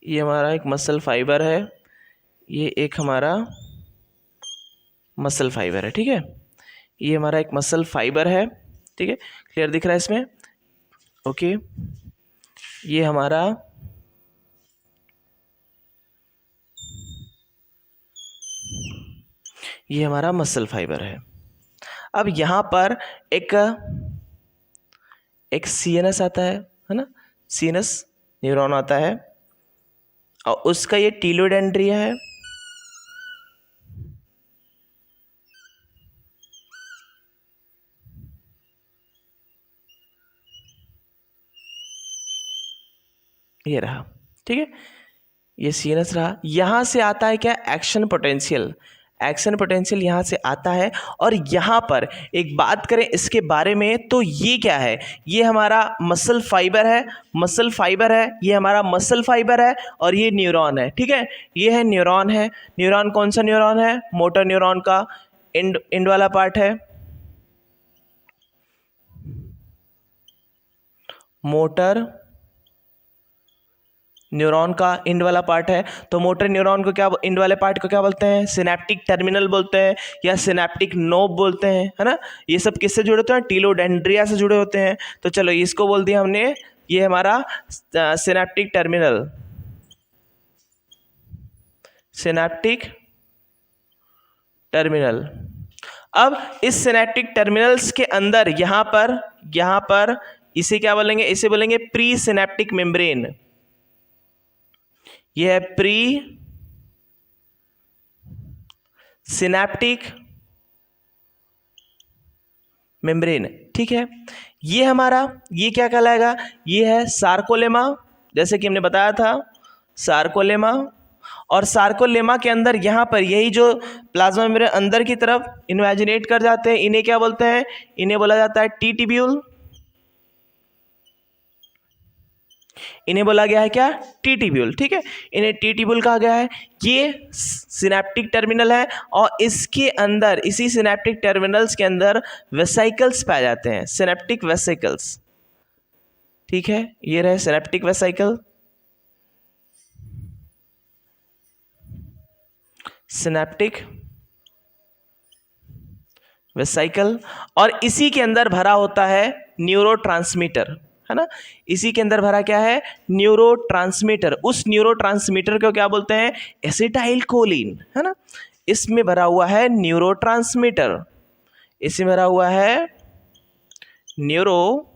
ये हमारा एक मसल फाइबर है, ये एक हमारा मसल फाइबर है, ठीक है। ये हमारा एक मसल फाइबर है, ठीक है। क्लियर दिख रहा है इसमें, ओके। ये हमारा मसल फाइबर है। अब यहाँ पर एक CNS आता है ना, CNS न्यूरॉन आता है, और उसका ये टीलोडेंड्रिया है, ये रहा, ठीक है। ये CNS रहा। यहाँ से आता है क्या, एक्शन पोटेंशियल, एक्शन पोटेंशियल यहाँ से आता है। और यहाँ पर एक बात करें इसके बारे में, तो ये क्या है, ये हमारा मसल फाइबर है, मसल फाइबर है, ये हमारा मसल फाइबर है, और ये न्यूरॉन है, ठीक है। ये है न्यूरॉन है। न्यूरॉन कौन सा न्यूरॉन है, मोटर न्यूरॉन का एंड वाला पार्ट है, मोटर न्यूरॉन का एंड वाला पार्ट है। तो मोटर न्यूरॉन को क्या, एंड वाले पार्ट को क्या बोलते हैं, सिनेप्टिक टर्मिनल बोलते हैं या सिनेप्टिक नोब बोलते हैं, है ना। ये सब किससे जुड़े होते हैं, टीलोडेंड्रिया से जुड़े होते हैं। तो चलो इसको बोल दिया हमने, ये हमारा सिनेप्टिक टर्मिनल, सिनेप्टिक टर्मिनल। अब इस सिनेप्टिक टर्मिनल्स के अंदर यहाँ पर इसे क्या बोलेंगे, इसे बोलेंगे प्री सिनेप्टिक मेम्ब्रेन। यह है प्री सिनेप्टिक मेम्ब्रेन, ठीक है। ये हमारा ये क्या कहलाएगा, ये है सार्कोलेमा, जैसे कि हमने बताया था सार्कोलेमा। और सार्कोलेमा के अंदर यहाँ पर यही जो प्लाज्मा मेम्ब्रेन अंदर की तरफ इन्वेजिनेट कर जाते हैं, इन्हें क्या बोलते हैं, इन्हें बोला जाता है टी टिब्यूल। इन्हें बोला गया है क्या, टी टिब्यूल। ठीक है, इन्हें टी टिब्यूल कहा गया है। ये सिनेप्टिक टर्मिनल है और इसके अंदर, इसी सिनेप्टिक टर्मिनल्स के अंदर वेसिकल्स पाए जाते हैं, सिनेप्टिक वेसिकल्स। ठीक है, ये रहे सिनेप्टिक वेसिकल, सिनेप्टिक वेसिकल। और इसी के अंदर भरा होता है न्यूरोट्रांसमीटर, है ना। इसी के अंदर भरा क्या है, न्यूरोट्रांसमीटर। उस न्यूरोट्रांसमीटर को क्या बोलते हैं, एसिटाइल कोलिन, है ना। इसमें भरा हुआ है न्यूरोट्रांसमीटर, इसमें भरा हुआ है न्यूरो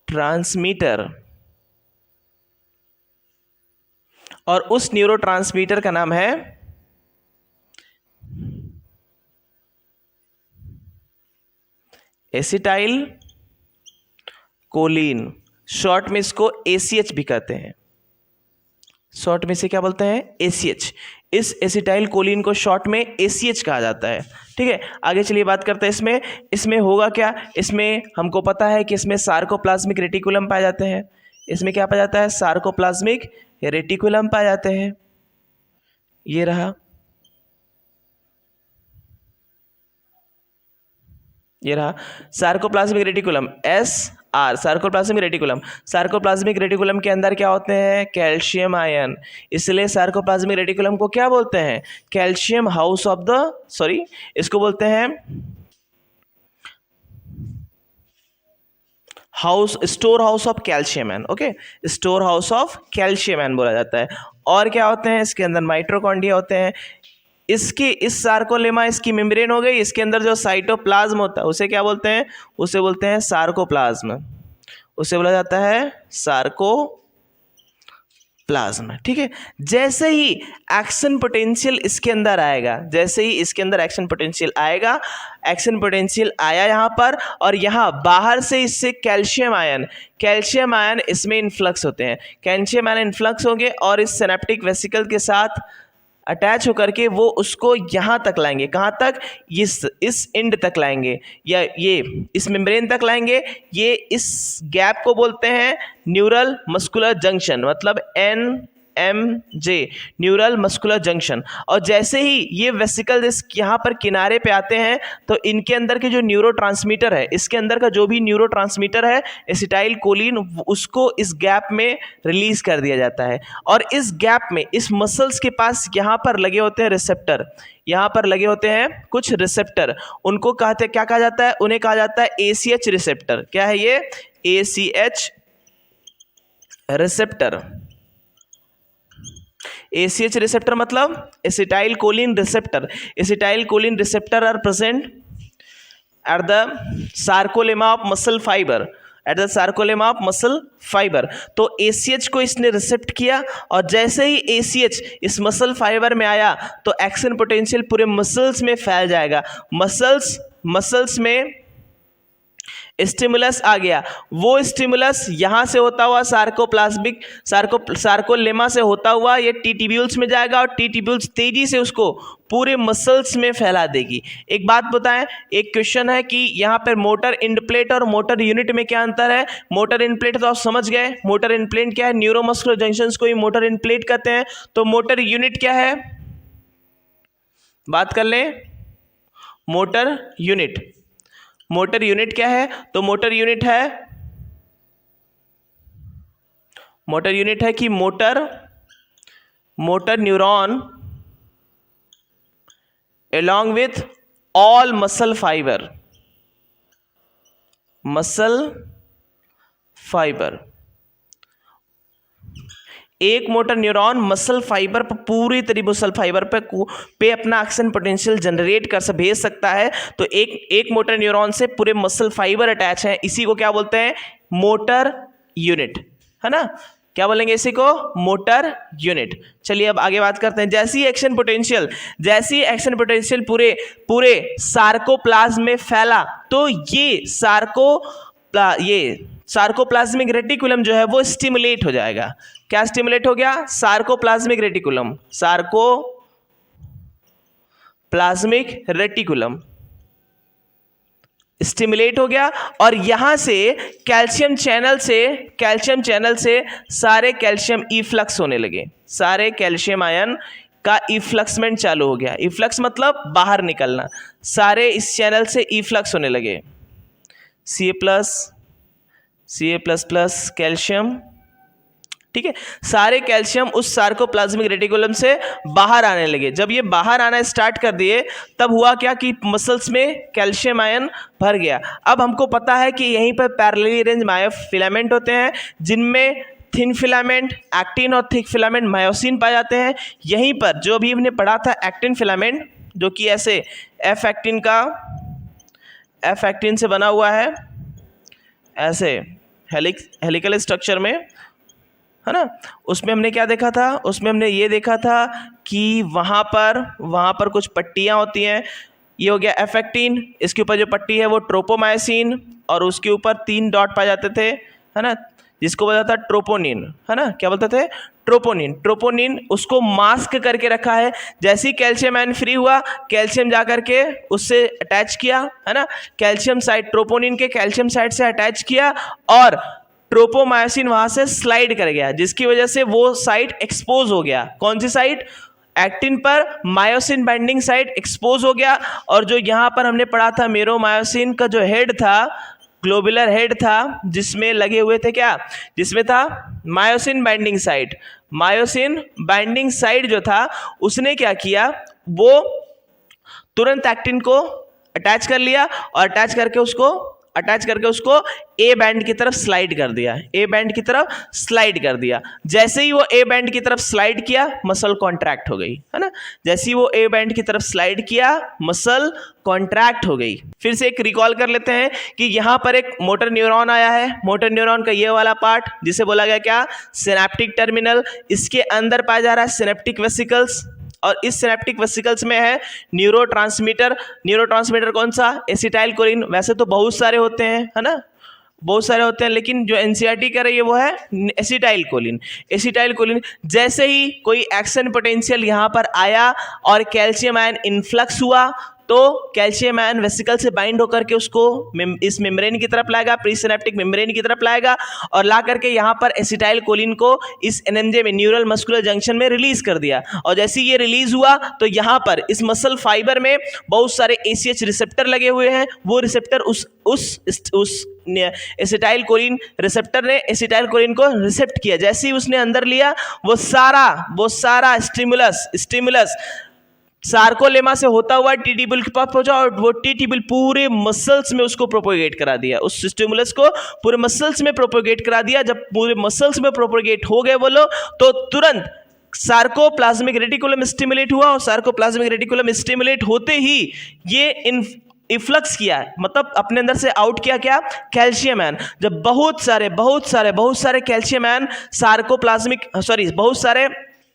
ट्रांसमीटर। और उस न्यूरोट्रांसमीटर का नाम है एसिटाइल कोलिन। शॉर्ट में इसको ACH भी कहते हैं, शॉर्ट में से क्या बोलते हैं, ACH। इस एसिटाइल कोलिन को शॉर्ट में ACH कहा जाता है। ठीक है, आगे चलिए बात करते हैं इसमें। इसमें होगा क्या, इसमें हमको पता है कि इसमें सार्कोप्लाज्मिक रेटिकुलम पाए जाते हैं। इसमें क्या पाया जाता है, सार्कोप्लाज्मिक रेटिकुलम पाए जाते हैं। ये रहा, ये रहा sarcoplasmic reticulum, SR, sarcoplasmic reticulum. Sarcoplasmic reticulum के अंदर क्या होते हैं, कैल्शियम आयन। इसलिए सार्कोप्लाज्मिक रेटिकुलम को क्या बोलते हैं, calcium house of the, sorry, इसको बोलते हैं house, store house of calcium ion. Okay, store house of calcium ion बोला जाता है। और क्या होते हैं, इसके अंदर माइटोकॉन्ड्रिया होते हैं। इसकी, इस सार्कोलेमा इसकी मेम्ब्रेन हो गई, इसके अंदर जो साइटोप्लाज्म होता है उसे क्या बोलते हैं, उसे बोलते हैं सार्कोप्लाज्म, उसे बोला जाता है सार्कोप्लाज्म। ठीक है, जैसे ही एक्शन पोटेंशियल इसके अंदर आएगा, जैसे ही इसके अंदर एक्शन पोटेंशियल आएगा, एक्शन पोटेंशियल आया यहाँ पर, और यहाँ बाहर से इससे कैल्शियम आयन इसमें इन्फ्लक्स होते हैं। कैल्शियम आयन इन्फ्लक्स होंगे और इस सिनेप्टिक वेसिकल के साथ अटैच होकर के वो उसको यहाँ तक लाएंगे, कहाँ तक, इस एंड तक लाएंगे, या ये इस मेम्ब्रेन तक लाएंगे। ये इस गैप को बोलते हैं न्यूरल मस्कुलर जंक्शन, मतलब NMJ, न्यूरल मस्कुलर जंक्शन। और जैसे ही ये वेसिकल यहाँ पर किनारे पे आते हैं तो इनके अंदर के जो न्यूरोट्रांसमीटर है, इसके अंदर का जो भी न्यूरोट्रांसमीटर है एसिटाइल कोलिन, उसको इस गैप में रिलीज कर दिया जाता है। और इस गैप में, इस मसल्स के पास यहाँ पर लगे होते हैं रिसेप्टर, यहाँ पर लगे होते हैं कुछ रिसेप्टर। उनको कहते हैं, क्या कहा जाता है, उन्हें कहा जाता है ACH रिसेप्टर। क्या है ये, ACH रिसेप्टर। ACH रिसेप्टर मतलब acetyl choline receptor. Acetyl choline receptor are present at the sarcolemma of muscle fibre, at the sarcolemma of muscle fibre. तो ACH को इसने रिसेप्ट किया, और जैसे ही ACH इस मसल फाइबर में आया तो एक्शन पोटेंशियल पूरे मसल्स में फैल जाएगा। मसल्स में स्टिमुलस आ गया, वो स्टिमुलस यहाँ से होता हुआ सार्कोलेमा से होता हुआ ये टी टिब्यूल्स में जाएगा, और टी टिब्यूल्स तेजी से उसको पूरे मसल्स में फैला देगी। एक बात बताएं, एक क्वेश्चन है कि यहाँ पर मोटर इंडप्लेट और मोटर यूनिट में क्या अंतर है। मोटर इंडप्लेट तो आप समझ गए, मोटर इंडप्लेट क्या है, न्यूरोमस्कुलर जंक्शंस को ही मोटर इंडप्लेट कहते हैं। तो मोटर यूनिट क्या है, बात कर लें, मोटर यूनिट क्या है, तो मोटर यूनिट है कि motor neuron along with all muscle fiber, एक मोटर न्यूरॉन मसल फाइबर पर पूरी तरह मसल फाइबर पे अपना एक्शन पोटेंशियल जनरेट कर भेज सकता है। तो एक मोटर न्यूरॉन से पूरे मसल फाइबर अटैच है, इसी को क्या बोलते हैं, मोटर यूनिट, है ना। क्या बोलेंगे इसी को? Motor unit. चलिए अब आगे बात करते हैं। जैसी एक्शन पोटेंशियल पूरे सार्कोप्लाज्म में फैला तो ये सार्कोप्लाज्मिक रेटिकुलम जो है वो स्टिमुलेट हो जाएगा। क्या स्टिमुलेट हो गया? सार्कोप्लाज्मिक रेटिकुलम स्टिमुलेट हो गया और यहां से कैल्शियम चैनल से सारे कैल्शियम इफ्लक्स होने लगे, सारे कैल्शियम आयन का इफ्लक्समेंट चालू हो गया। इफ्लक्स मतलब बाहर निकलना, सारे इस चैनल से इफ्लक्स होने लगे। Ca+ कैल्शियम, ठीक है, सारे कैल्शियम उस सार्कोप्लाज्मिक रेटिकुलम से बाहर आने लगे। जब ये बाहर आना स्टार्ट कर दिए तब हुआ क्या कि मसल्स में कैल्शियम आयन भर गया। अब हमको पता है कि यहीं पर पैरेलली अरेंज मायोफिलामेंट होते हैं जिनमें थिन फिलामेंट एक्टिन और थिक फिलामेंट मायोसिन पाए जाते हैं। यहीं पर जो अभी हमने पढ़ा था एक्टिन फिलामेंट, जो कि ऐसे एफ एक्टिन से बना हुआ है, ऐसे हेलिकल स्ट्रक्चर में, है ना। उसमें हमने क्या देखा था? उसमें हमने ये देखा था कि वहाँ पर कुछ पट्टियाँ होती हैं। ये हो गया एफ एक्टिन, इसके ऊपर जो पट्टी है वो ट्रोपोमायोसिन, और उसके ऊपर 3 डॉट पाए जाते थे, है ना, जिसको बोला था ट्रोपोनिन, है ना। क्या बोलते थे? ट्रोपोनिन उसको मास्क करके रखा है। जैसे ही कैल्शियम आयन फ्री हुआ, कैल्शियम जा करके उससे अटैच किया, है ना, कैल्शियम साइड ट्रोपोनिन के कैल्शियम साइड से अटैच किया और ट्रोपोमायोसिन वहां से स्लाइड कर गया, जिसकी वजह से वो साइट एक्सपोज हो गया। कौन सी साइट? एक्टिन पर मायोसिन बाइंडिंग साइट एक्सपोज हो गया। और जो यहाँ पर हमने पढ़ा था मेरोमायोसिन का जो हेड था, ग्लोबुलर हेड था, जिसमें लगे हुए थे क्या? जिसमें था मायोसिन बाइंडिंग साइट जो था उसने क्या किया? वो तुरंत एक्टिन को अटैच कर लिया और अटैच करके उसको ए बैंड की तरफ स्लाइड कर दिया। जैसे ही वो ए बैंड की तरफ स्लाइड किया, मसल कॉन्ट्रैक्ट हो गई, है ना। जैसे ही वो ए बैंड की तरफ स्लाइड किया, मसल कॉन्ट्रैक्ट हो गई। फिर से एक रिकॉल कर लेते हैं कि यहाँ पर एक मोटर न्यूरॉन आया है। मोटर न्यूरॉन का ये वाला पार्ट जिसे बोला गया क्या? Synaptic terminal. इसके अंदर पाया जा रहा है सिनेप्टिक वेसिकल्स, और इस सिनेप्टिक वेसिकल्स में है न्यूरोट्रांसमीटर कौन सा? Acetyl choline. वैसे तो बहुत सारे होते हैं, है ना, बहुत सारे होते हैं, लेकिन जो एनसीईआरटी कर रही है वो है एसिटाइल कोलिन। जैसे ही कोई एक्शन पोटेंशियल यहाँ पर आया और कैल्शियम आयन इन्फ्लक्स हुआ, तो कैल्शियम आयन वेसिकल से बाइंड होकर के उसको इस मेम्ब्रेन की तरफ लाएगा, प्री सिनेप्टिक मेम्ब्रेन की तरफ लाएगा, और ला करके यहाँ पर एसिटाइल कोलिन को इस एनएमजे में, न्यूरल मस्कुलर जंक्शन में रिलीज कर दिया। और जैसे ये रिलीज हुआ तो यहाँ पर इस मसल फाइबर में बहुत सारे एसीएच रिसेप्टर लगे हुए हैं। वो रिसेप्टर उस एसिटाइल कोलिन रिसेप्टर ने एसिटाइल कोलिन को रिसेप्ट किया। जैसे ही उसने अंदर लिया, वो सारा स्टिमुलस सार्कोलेमा से होता हुआ टी ट्यूबुल के पास पहुंचा, और वो टी ट्यूबुल पूरे मसल्स में उसको प्रोपोगेट करा दिया। उस स्टिमुलस को पूरे मसल्स में प्रोपोगेट करा दिया। जब पूरे मसल्स में प्रोपोगेट हो गए वो लोग, तो तुरंत सार्कोप्लाज्मिक रेटिकुलम स्टिमुलेट हुआ, और सार्कोप्लाज्मिक रेटिकुलम स्टिमुलेट होते ही ये इफ्लक्स किया, मतलब अपने अंदर से आउट किया क्या? Calcium ion. जब बहुत सारे कैल्शियम आयन बहुत सारे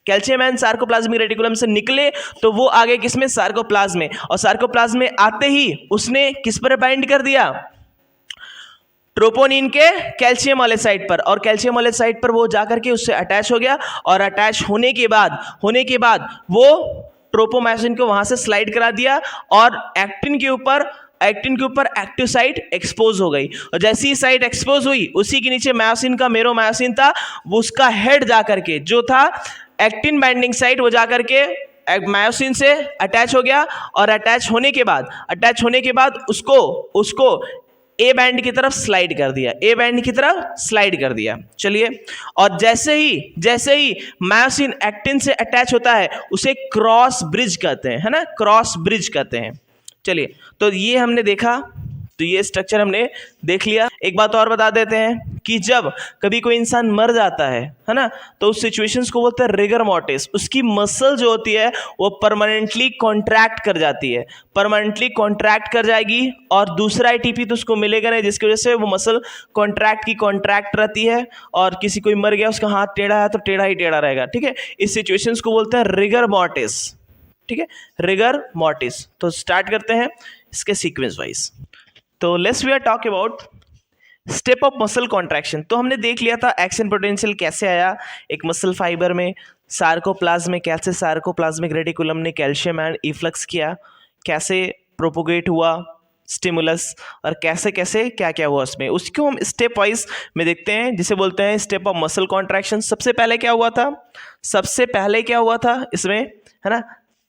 कैल्शियम आयन सार्कोप्लाज्मिक रेटिकुलम से निकले, तो वो आगे किसमें? सार्कोप्लाज्म में। और सार्कोप्लाज्म में आते ही उसने किस पर बाइंड कर दिया? ट्रोपोनिन के कैल्शियम वाले साइड पर, और कैल्शियम वाले साइड पर वो जाकर के उससे अटैच हो गया, और अटैच होने के बाद वो ट्रोपोमायोसिन को वहां से स्लाइड करा दिया, और एक्टिन के ऊपर एक्टिव साइट एक्सपोज हो गई। और जैसी ही साइट एक्सपोज हुई, उसी के नीचे मायोसिन का मेरोमायोसिन था, वो उसका हेड जाकर के जो था एक्टिन बाइंडिंग साइट, वो जाकर के मायोसिन से अटैच हो गया, और अटैच होने के बाद उसको ए बैंड की तरफ स्लाइड कर दिया। चलिए, और जैसे ही मायोसिन एक्टिन से अटैच होता है, उसे क्रॉस ब्रिज कहते हैं, है ना, क्रॉस ब्रिज कहते हैं। चलिए, तो ये हमने देखा तो ये स्ट्रक्चर हमने देख लिया। एक बात और बता देते हैं कि जब कभी कोई इंसान मर जाता है ना, तो उस सिचुएशंस को बोलते हैं रिगर मॉर्टिस। उसकी मसल जो होती है वो परमानेंटली कॉन्ट्रैक्ट कर जाती है, परमानेंटली कॉन्ट्रैक्ट कर जाएगी और दूसरा एटीपी तो उसको मिलेगा नहीं, जिसकी वजह से वो मसल कॉन्ट्रैक्ट की कॉन्ट्रैक्ट रहती है। और किसी कोई मर गया, उसका हाथ टेढ़ा है तो टेढ़ा ही टेढ़ा रहेगा, ठीक है। इस सिचुएशंस को बोलते हैं रिगर मॉर्टिस, ठीक है, रिगर मॉर्टिस। तो स्टार्ट करते हैं इसके सीक्वेंस वाइज। तो let's we are talk about step of muscle contraction. तो हमने देख लिया था एक्शन पोटेंशियल कैसे आया एक मसल फाइबर में, सार्कोप्लाज्म में कैसे सार्कोप्लाज्मिक रेटिकुलम ने कैल्शियम एंड इफ्लक्स किया, कैसे प्रोपोगेट हुआ स्टिमुलस, और कैसे कैसे क्या क्या हुआ उसमें, उसको हम स्टेप वाइज में देखते हैं, जिसे बोलते हैं स्टेप ऑफ मसल कॉन्ट्रैक्शन। सबसे पहले क्या हुआ था इसमें, है ना,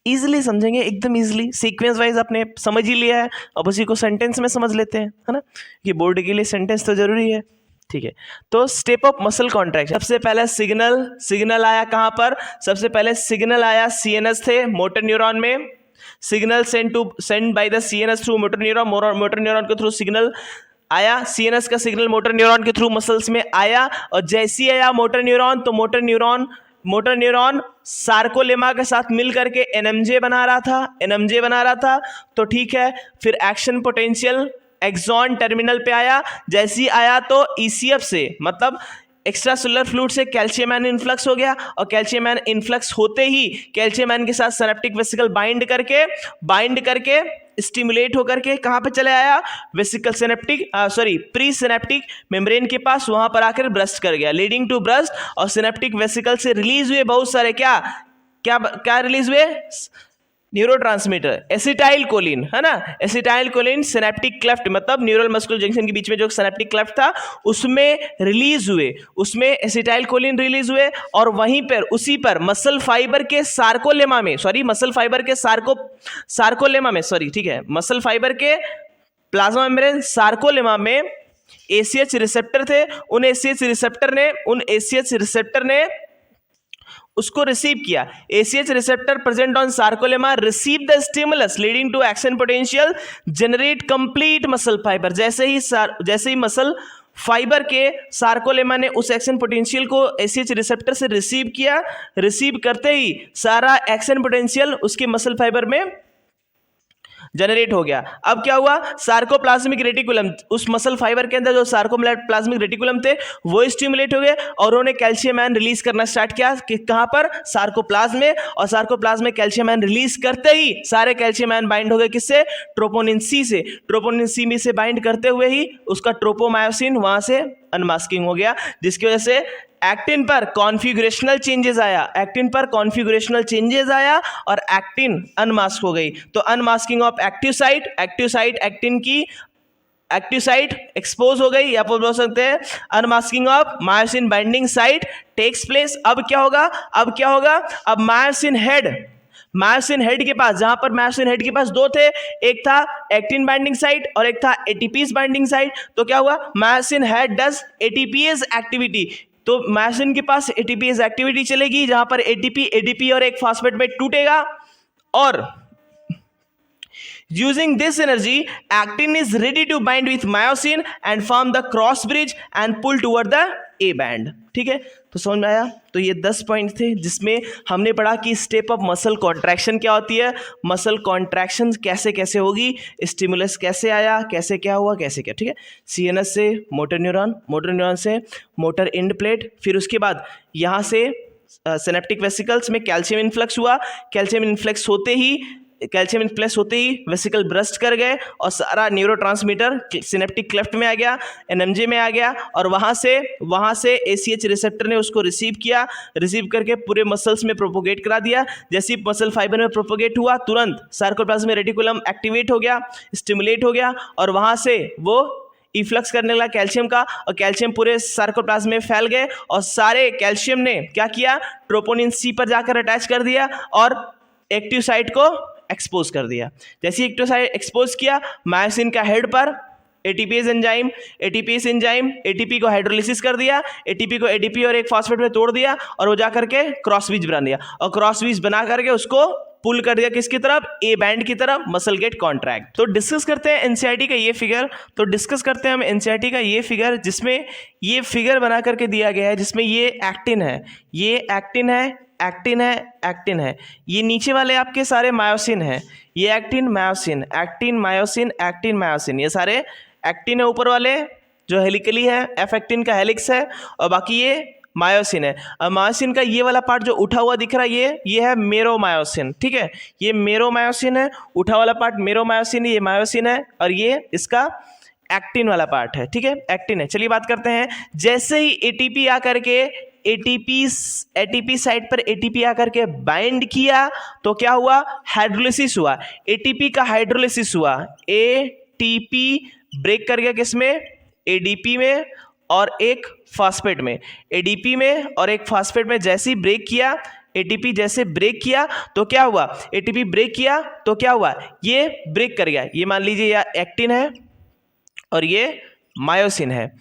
इजीली समझेंगे, एकदम इजीली, सीक्वेंस वाइज आपने समझ ही लिया है, अब उसी को सेंटेंस में समझ लेते हैं, है ना, कि बोर्ड के लिए सेंटेंस तो जरूरी है, ठीक है। तो स्टेप ऑफ मसल कॉन्ट्रैक्शन, सबसे पहले सिग्नल आया कहाँ पर, सबसे पहले सिग्नल आया सीएनएस थे मोटर न्यूरॉन में, signal send by the CNS through motor neuron के थ्रू सिग्नल आया, सीएनएस का सिग्नल मोटर न्यूरॉन के थ्रू मसल्स में आया, और जैसे ही आया मोटर न्यूरॉन, तो मोटर न्यूरॉन सार्कोलेमा के साथ मिल करके एनएमजे बना रहा था, तो ठीक है। फिर एक्शन पोटेंशियल एक्सॉन टर्मिनल पे आया, जैसे ही आया तो ईसीएफ से, मतलब एक्स्ट्रा सेलुलर फ्लूइड से कैल्शियम आयन इन्फ्लक्स हो गया, और कैल्शियम आयन इन्फ्लक्स होते ही कैल्शियम आयन के साथ सिनेप्टिक वेसिकल बाइंड करके स्टिमुलेट होकर के कहाँ पे चले आया, प्री सिनेप्टिक मेम्ब्रेन के पास, वहां पर आकर ब्रस्ट कर गया, लीडिंग टू ब्रस्ट, और सिनेप्टिक वेसिकल से रिलीज हुए बहुत सारे क्या रिलीज हुए, न्यूरोट्रांसमीटर एसिटाइल कोलिन, है ना, एसिटाइल कोलिन सिनेप्टिक क्लेफ्ट, मतलब न्यूरल मस्कुलर जंक्शन के बीच में जो सिनेप्टिक क्लेफ्ट था उसमें रिलीज हुए, उसमें एसिटाइल कोलिन रिलीज हुए, और वहीं पर उसी पर मसल फाइबर के सार्कोलेमा में, ठीक है, मसल फाइबर के प्लाज्मा मेम्ब्रेन सार्कोलेमा में एसीएच रिसेप्टर थे, उन एसीएच रिसेप्टर ने उसको रिसीव किया। ACH receptor present on sarcolemma receive the stimulus leading to action potential generate complete muscle fibre. जैसे ही मसल फाइबर के सार्कोलेमा ने उस एक्शन पोटेंशियल को ACH रिसेप्टर से रिसीव किया, रिसीव करते ही सारा एक्शन पोटेंशियल उसके मसल फाइबर में जनरेट हो गया। अब क्या हुआ, सार्कोप्लाज्मिक रेटिकुलम, उस मसल फाइबर के अंदर जो सार्कोप्लाज्मिक रेटिकुलम थे वो स्टिमुलेट हो गए, और उन्होंने कैल्शियम आयन रिलीज करना स्टार्ट किया कि कहां पर, सार्कोप्लाज्म में, और सार्कोप्लाज्म में कैल्शियम आयन रिलीज करते ही सारे कैल्शियम आयन बाइंड हो गए किससे, ट्रोपोनिन सी से, ट्रोपोनिन सी में से बाइंड करते हुए ही उसका ट्रोपोमायोसिन वहां से अनमास्किंग हो गया, जिसकी वजह से एक्टिन पर कॉन्फिगरेशनल चेंजेस आया और एक्टिन अनमास्क हो गई। तो unmasking of active site actin की एक्टिव साइट एक्सपोज हो गई, या बोल सकते हैं unmasking of myosin binding site takes place. अब क्या होगा, अब मायोसिन हेड के पास, जहां पर मायोसिन हेड के पास दो थे, एक था एक्टिन बाइंडिंग साइट और एक था एटीपीज बाइंडिंग साइट। तो क्या हुआ, myosin head does ATPs activity, तो मायोसिन के पास एटीपीज एक्टिविटी चलेगी, जहां पर एडीपी और एक फॉस्फेट में टूटेगा, और using this energy actin is ready to bind with myosin and form the cross bridge and pull toward the A band। ठीक है, तो समझ में आया। तो ये 10 पॉइंट थे जिसमें हमने पढ़ा कि स्टेप ऑफ मसल कॉन्ट्रैक्शन क्या होती है, मसल कॉन्ट्रैक्शन कैसे कैसे होगी, स्टिमुलस कैसे आया, कैसे क्या हुआ, कैसे क्या, ठीक है। सीएनएस से मोटर न्यूरॉन से मोटर एंड प्लेट, फिर उसके बाद यहाँ से सिनेप्टिक वेसिकल्स में कैल्शियम इन्फ्लक्स हुआ, कैल्शियम इन्फ्लक्स होते ही वेसिकल ब्रस्ट कर गए, और सारा न्यूरोट्रांसमीटर सिनेप्टिक क्लेफ्ट में आ गया, एनएमजे में आ गया, और वहाँ से ACH रिसेप्टर ने उसको रिसीव करके पूरे मसल्स में प्रोपोगेट करा दिया। जैसे ही मसल फाइबर में प्रोपोगेट हुआ, तुरंत सार्कोप्लाज्मिक रेटिकुलम एक्टिवेट हो गया, स्टिमुलेट हो गया, और वहाँ से वो इफ्लक्स करने लगा कैल्शियम का, और कैल्शियम पूरे सार्कोप्लाज्म में फैल गए, और सारे कैल्शियम ने क्या किया, ट्रोपोनिन सी पर जाकर अटैच कर दिया और एक्टिव साइट को एक्सपोज कर दिया। जैसे ही एक्टिव साइट एक्सपोज किया, मायोसिन का हेड पर एटीपीएस एंजाइम एटीपी को हाइड्रोलिसिस कर दिया, एटीपी को एडीपी और एक फॉस्फेट में तोड़ दिया, और वो जा करके क्रॉस ब्रिज बना दिया, और क्रॉस ब्रिज बना करके उसको पुल कर दिया किसकी तरफ, ए बैंड की तरफ, मसल गेट कॉन्ट्रैक्ट। तो डिस्कस करते हैं एनसीईआरटी का ये फिगर। तो डिस्कस करते हैं हम एनसीईआरटी का ये फिगर, जिसमें ये फिगर बना करके दिया गया है, जिसमें ये एक्टिन है, ये एक्टिन है, एक्टिन है, एक्टिन है, ये नीचे वाले आपके सारे मायोसिन है, ये actin myosin, actin myosin, actin myosin, ये सारे एक्टिन है ऊपर वाले जो हेलिकली है, एफ एक्टिन का हेलिक्स है, और बाकी ये मायोसिन है। और मायोसिन का ये वाला पार्ट जो उठा हुआ दिख रहा है ये है मेरोमायोसिन, ठीक है, ये मेरोमायोसिन है, उठा वाला पार्ट मेरोमायोसिन, ये मायोसिन है, और ये इसका एक्टिन वाला पार्ट है, ठीक है, एक्टिन है। चलिए बात करते हैं, जैसे ही एटीपी आकर के एटीपी साइड पर एटीपी आकर के बाइंड किया तो क्या हुआ, हाइड्रोलिसिस हुआ, एटीपी का हाइड्रोलिसिस हुआ, एटीपी ब्रेक कर गया किसमें, एडीपी में और एक फास्फेट में, एडीपी में और एक फास्फेट में। जैसे ही ब्रेक किया एटीपी, जैसे ब्रेक किया तो क्या हुआ, एटीपी ब्रेक किया तो क्या हुआ, ये ब्रेक कर गया, ये मान लीजिए यह एक्टिन है और ये मायोसिन है।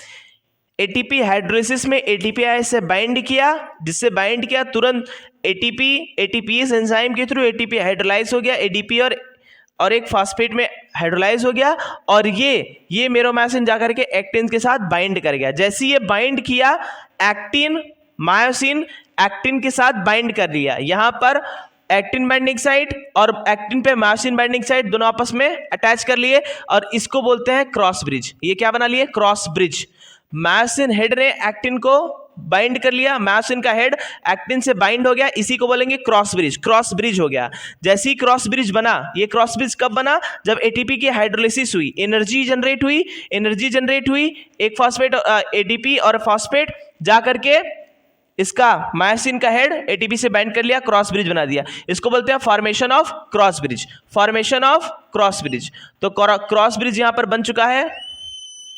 एटीपी हाइड्रोलिसिस में एटीपी से बाइंड किया, जिससे बाइंड किया तुरंत एटीपी इस एंजाइम के थ्रू एटीपी हाइड्रोलाइज हो गया, एडीपी और एक फास्फेट में हाइड्रोलाइज हो गया, और ये मेरोमायोसिन जाकर के एक्टिन के साथ बाइंड कर गया। जैसे ये बाइंड किया, एक्टिन मायोसिन एक्टिन के साथ बाइंड कर लिया, यहां पर एक्टिन बाइंडिंग साइट और एक्टिन पे मायोसिन बाइंडिंग साइट दोनों आपस में अटैच कर लिए, और इसको बोलते हैं क्रॉस ब्रिज। ये क्या बना लिए, क्रॉस ब्रिज। मायोसिन हेड ने एक्टिन को बाइंड कर लिया, मायोसिन का हेड एक्टिन से बाइंड हो गया, इसी को बोलेंगे क्रॉस ब्रिज, क्रॉस ब्रिज हो गया। जैसे ही क्रॉस ब्रिज बना, ये क्रॉस ब्रिज कब बना, जब एटीपी की हाइड्रोलिसिस हुई, एनर्जी जनरेट हुई, एक फास्फेट एटीपी और फास्फेट जा करके इसका मायोसिन का हेड एटीपी से बाइंड कर लिया, क्रॉस ब्रिज बना दिया, इसको बोलते हैं formation of cross bridge, formation of cross bridge. तो क्रॉस ब्रिज यहां पर बन चुका है,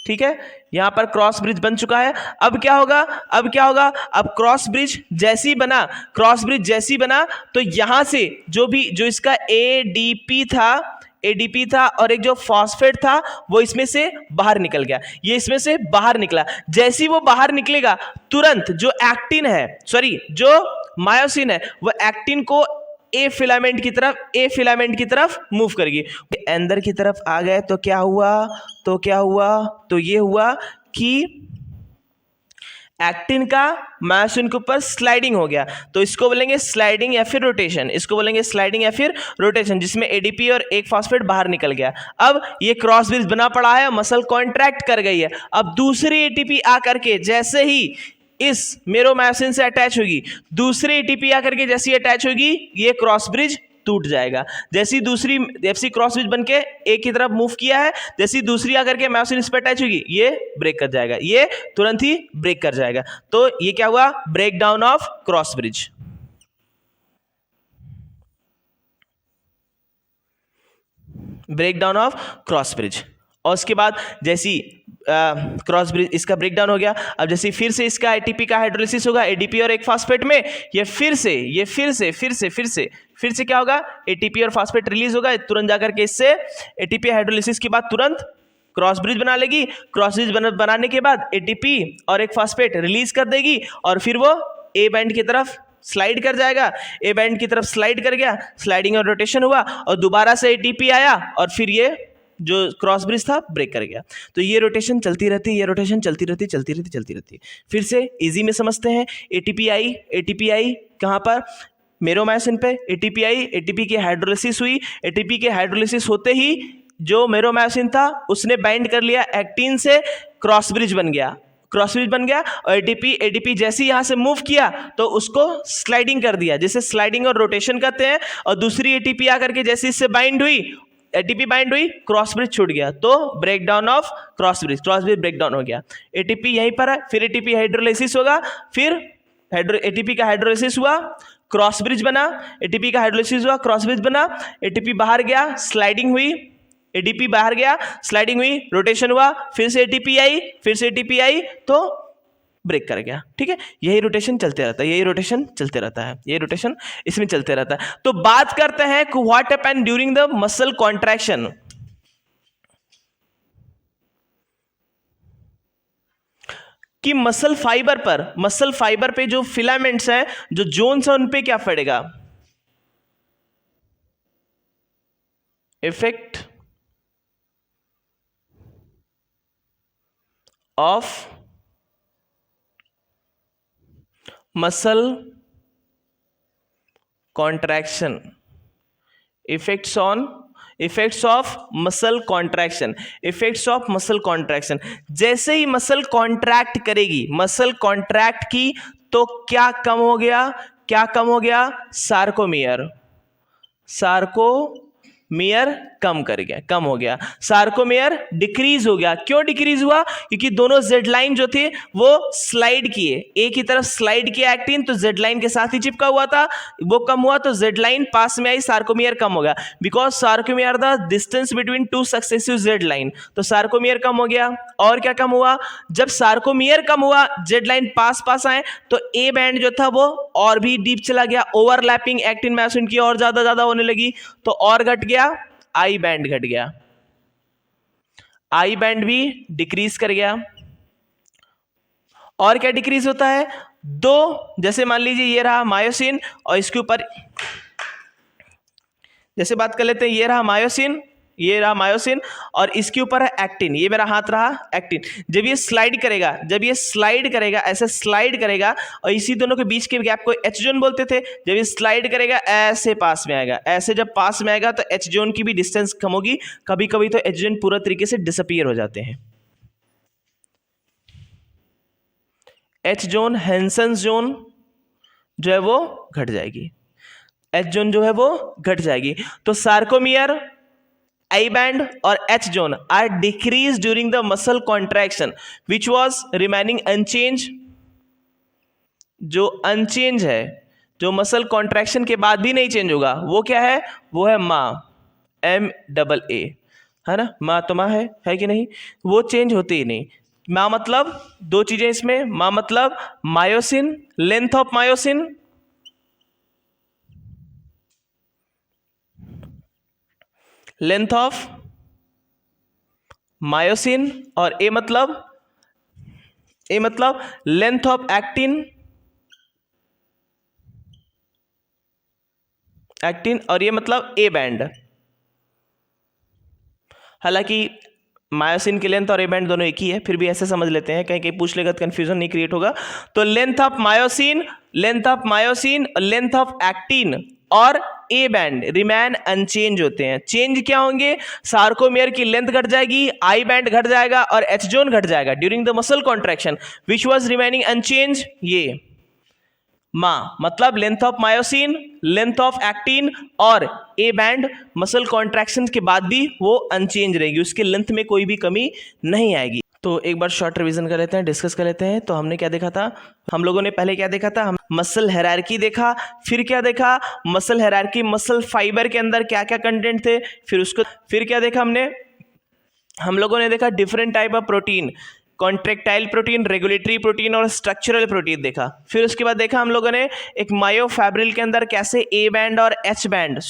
ठीक है, यहां पर क्रॉस ब्रिज बन चुका है। अब क्या होगा, अब क्रॉस ब्रिज जैसी बना, तो यहां से जो इसका एडीपी था और एक जो फास्फेट था वो इसमें से बाहर निकल गया, ये इसमें से बाहर निकला। जैसी वो बाहर निकलेगा तुरंत जो मायोसिन है वो एक्टिन को ए फिलामेंट की तरफ मूव करेगी। अंदर की तरफ आ गए तो क्या हुआ, तो ये हुआ कि एक्टिन का मायोसिन के ऊपर स्लाइडिंग हो गया, तो इसको बोलेंगे स्लाइडिंग या फिर रोटेशन, जिसमें एडीपी और एक फास्फेट बाहर निकल गया। अब ये क्रॉस ब्रिज बना पड़ा है, मसल कॉन्ट्रैक्ट कर गई है। अब दूसरी एटीपी आकर के जैसे ही इस मेरोमायोसिन से अटैच होगी, दूसरी एटीपी आकर के जैसी अटैच होगी, ये क्रॉस ब्रिज टूट जाएगा। जैसी क्रॉस ब्रिज बनके एक की तरफ मूव किया है, जैसी दूसरी आकर के मायोसिन इस पर अटैच होगी, ये ब्रेक कर जाएगा, ये तुरंत ही ब्रेक कर जाएगा। तो ये क्या हुआ, break down of cross bridge. और उसके बाद जैसी क्रॉस ब्रिज इसका ब्रेकडाउन हो गया, अब जैसे फिर से इसका एटीपी का हाइड्रोलिसिस होगा, एडीपी और एक फास्फेट में, ये फिर से क्या होगा, एटीपी और फास्फेट रिलीज होगा, तुरंत जाकर के इससे एटीपी हाइड्रोलिसिस के बाद तुरंत क्रॉस ब्रिज बना लेगी। क्रॉस ब्रिज बनाने के बाद एटीपी और एक फास्फेट रिलीज कर देगी, और फिर वो ए बैंड की तरफ स्लाइड कर जाएगा, ए बैंड की तरफ स्लाइड कर गया, स्लाइडिंग और रोटेशन हुआ, और दोबारा से एटीपी आया और फिर ये जो क्रॉस ब्रिज था ब्रेक कर गया। तो ये रोटेशन चलती रहती। फिर से इजी में समझते हैं, एटीपी आई कहाँ पर, मेरोमायोसिन पे, एटीपी की हाइड्रोलिसिस हुई, एटीपी के हाइड्रोलिसिस होते ही जो मेरोमायोसिन था उसने बाइंड कर लिया एक्टिन से, क्रॉस ब्रिज बन गया, और एडीपी जैसे यहां से मूव किया तो उसको स्लाइडिंग कर दिया, जिसे स्लाइडिंग और रोटेशन कहते हैं। और दूसरी एटीपी आकर के जैसे इससे बाइंड हुई, क्रॉस ब्रिज छूट गया, तो break down of cross bridge break down हो गया। एटीपी यहीं पर है, फिर एटीपी हाइड्रोलाइसिस होगा, फिर एटीपी का हाइड्रोलाइसिस हुआ, क्रॉस ब्रिज बना, एटीपी का हाइड्रोलाइसिस हुआ, क्रॉस ब्रिज बना, एटीपी बाहर गया, स्लाइडिंग हुई, एडीपी बाहर गया, स्लाइडिंग हुई, रोटेशन हुआ, फिर से एटीपी आई तो ब्रेक कर गया। ठीक है, यही रोटेशन चलते रहता है, यही रोटेशन इसमें चलते रहता है। तो बात करते हैं what happen during the muscle contraction. कि मसल फाइबर पे जो फिलामेंट्स हैं, जो जोन्स हैं, उन पे क्या पड़ेगा, effect of muscle contraction, effects of muscle contraction, effects of muscle contraction. जैसे ही मसल कॉन्ट्रैक्ट करेगी, मसल कॉन्ट्रैक्ट की, तो क्या कम हो गया, क्या कम हो गया, सार्कोमियर, सार्कोमियर कम कर गया, कम हो गया, सार्कोमियर डिक्रीज हो गया। क्यों डिक्रीज हुआ? क्योंकि दोनों जेड लाइन जो थे वो स्लाइड किए, एक ही तरफ स्लाइड किया एक्टिन, तो जेड लाइन के साथ ही चिपका हुआ था, वो कम हुआ, तो जेड लाइन पास में आई, सार्कोमियर कम हो गया। Because sarcomere the distance between two successive Z line, तो सार्कोमियर कम हो गया। और क्या कम हुआ? जब सार्कोमियर कम हुआ, जेड लाइन पास पास आए, तो ए बैंड जो था वो और भी डीप चला गया, ओवरलैपिंग एक्टिन मायोसिन की और ज्यादा होने लगी, तो और घट गया, आई बैंड घट गया, आई बैंड भी डिक्रीज कर गया। और क्या डिक्रीज होता है? दो, जैसे मान लीजिए ये रहा मायोसिन और इसके ऊपर, जैसे बात कर लेते हैं, ये रहा मायोसिन, ये रहा मायोसिन और इसके ऊपर है एक्टिन, ये मेरा हाथ रहा एक्टिन। जब ये स्लाइड करेगा, जब ये स्लाइड करेगा, ऐसे स्लाइड करेगा, और इसी दोनों के बीच के गैप को एच जोन बोलते थे, जब ये स्लाइड करेगा ऐसे पास में आएगा, ऐसे जब पास में आएगा तो एच जोन की भी डिस्टेंस कम होगी, कभी कभी तो एच जोन पूरा तरीके से डिसअपीयर हो जाते हैं। एच जोन, हैंसन जोन जो है वो घट जाएगी, एच जोन जो है वो घट जाएगी। तो सार्कोमियर, आई बैंड और H zone are decrease during the muscle contraction which was remaining unchange. जो अनचेंज है, जो मसल कॉन्ट्रैक्शन के बाद भी नहीं चेंज होगा, वो क्या है? वो है मा, MAA, है ना, मा तो मा है कि नहीं? वो चेंज होते ही नहीं। मा मतलब दो चीजें इसमें, मा मतलब myosin, length of myosin, length of myosin, और ए मतलब लेंथ ऑफ एक्टिन, और ये मतलब ए बैंड। हालांकि मायोसिन की लेंथ और ए बैंड दोनों एक ही है, फिर भी ऐसे समझ लेते हैं, कहीं कहीं पूछ लेगा तो कंफ्यूजन नहीं क्रिएट होगा। तो length of myosin, length of actin और ए बैंड रिमेन अनचेंज होते हैं। चेंज क्या होंगे? सार्कोमियर की लेंथ घट जाएगी, आई बैंड घट जाएगा और एच जोन घट जाएगा during the muscle contraction which was remaining unchange. ये मा मतलब length of myosin, length of actin और ए बैंड मसल कॉन्ट्रैक्शन के बाद भी वो अनचेंज रहेगी, उसके लेंथ में कोई भी कमी नहीं आएगी। तो एक बार शॉर्ट रिवीजन कर लेते हैं, डिस्कस कर लेते हैं। तो हमने क्या देखा था? हम लोगों ने पहले क्या देखा था? हम मसल हायरार्की देखा, फिर क्या देखा? मसल हायरार्की, मसल फाइबर के अंदर क्या क्या कंटेंट थे, फिर क्या देखा हमने? हम लोगों ने देखा different type of protein, contractile protein, regulatory protein और स्ट्रक्चरल प्रोटीन देखा। फिर उसके बाद देखा हम लोगों ने एक मायोफैब्रिल के अंदर कैसे ए बैंड और एच बैंड,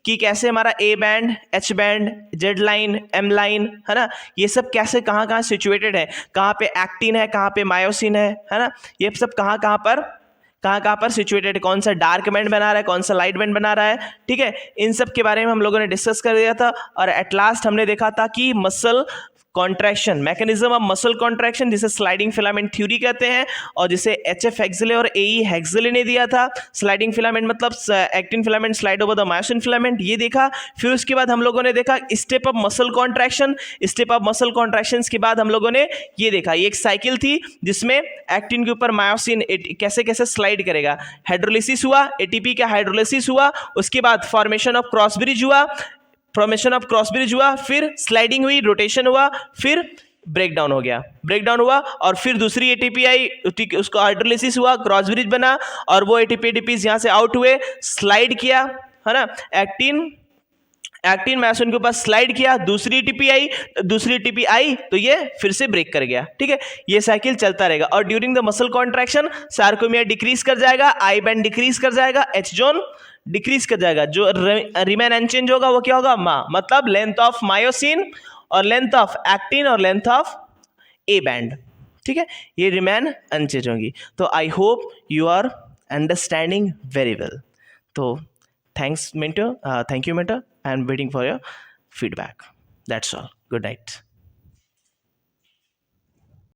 कि कैसे हमारा A band, H band, Z line, M line, है ना, ये सब कैसे कहाँ कहाँ सिचुएटेड है, कहाँ पे एक्टिन है, कहाँ पे मायोसिन है ना, ये सब कहाँ कहाँ पर सिचुएटेड है, कौन सा डार्क बैंड बना रहा है, कौन सा लाइट बैंड बना रहा है, ठीक है। इन सब के बारे में हम लोगों ने डिस्कस कर दिया था। और एट लास्ट हमने देखा था कि muscle contraction, mechanism of muscle contraction, जिसे स्लाइडिंग फिलामेंट थ्योरी कहते हैं, और जिसे HF हेक्सले और AE हेक्सले ने दिया था। स्लाइडिंग फिलामेंट मतलब actin filament slide over the myosin filament, ये देखा। फिर उसके बाद हम लोगों ने देखा step of muscle contraction, step of muscle contractions के बाद हम लोगों ने ये देखा, ये एक साइकिल थी जिसमें एक्टिन के ऊपर मायोसिन कैसे कैसे स्लाइड करेगा। हाइड्रोलिसिस हुआ, ATP का हाइड्रोलिसिस हुआ, उसके बाद फॉर्मेशन ऑफ क्रॉस ब्रिज हुआ, फिर स्लाइडिंग हुई, रोटेशन हुआ, फिर ब्रेकडाउन हुआ, और फिर दूसरी ATP आई, उसको हाइड्रोलिसिस हुआ, क्रॉस ब्रिज बना, और वो ATPs यहाँ से आउट हुए, स्लाइड किया, है ना, एक्टिन मायोसिन के ऊपर स्लाइड किया, दूसरी ATP आई तो ये फिर से ब्रेक कर गया, ठीक है। ये साइकिल चलता रहेगा। और during the muscle contraction sarcomere decrease कर जाएगा, आई बैंड डिक्रीज कर जाएगा, एच जोन डिक्रीज कर जाएगा, जो रिमेन अनचेंज होगा वो क्या होगा? मा मतलब लेंथ ऑफ मायोसिन और लेंथ ऑफ एक्टिन और लेंथ ऑफ ए बैंड, ठीक है, ये रिमेन अनचेंज होंगी। तो I hope you are understanding very well. तो thank you mentor. I am waiting for your feedback. That's all. Good night.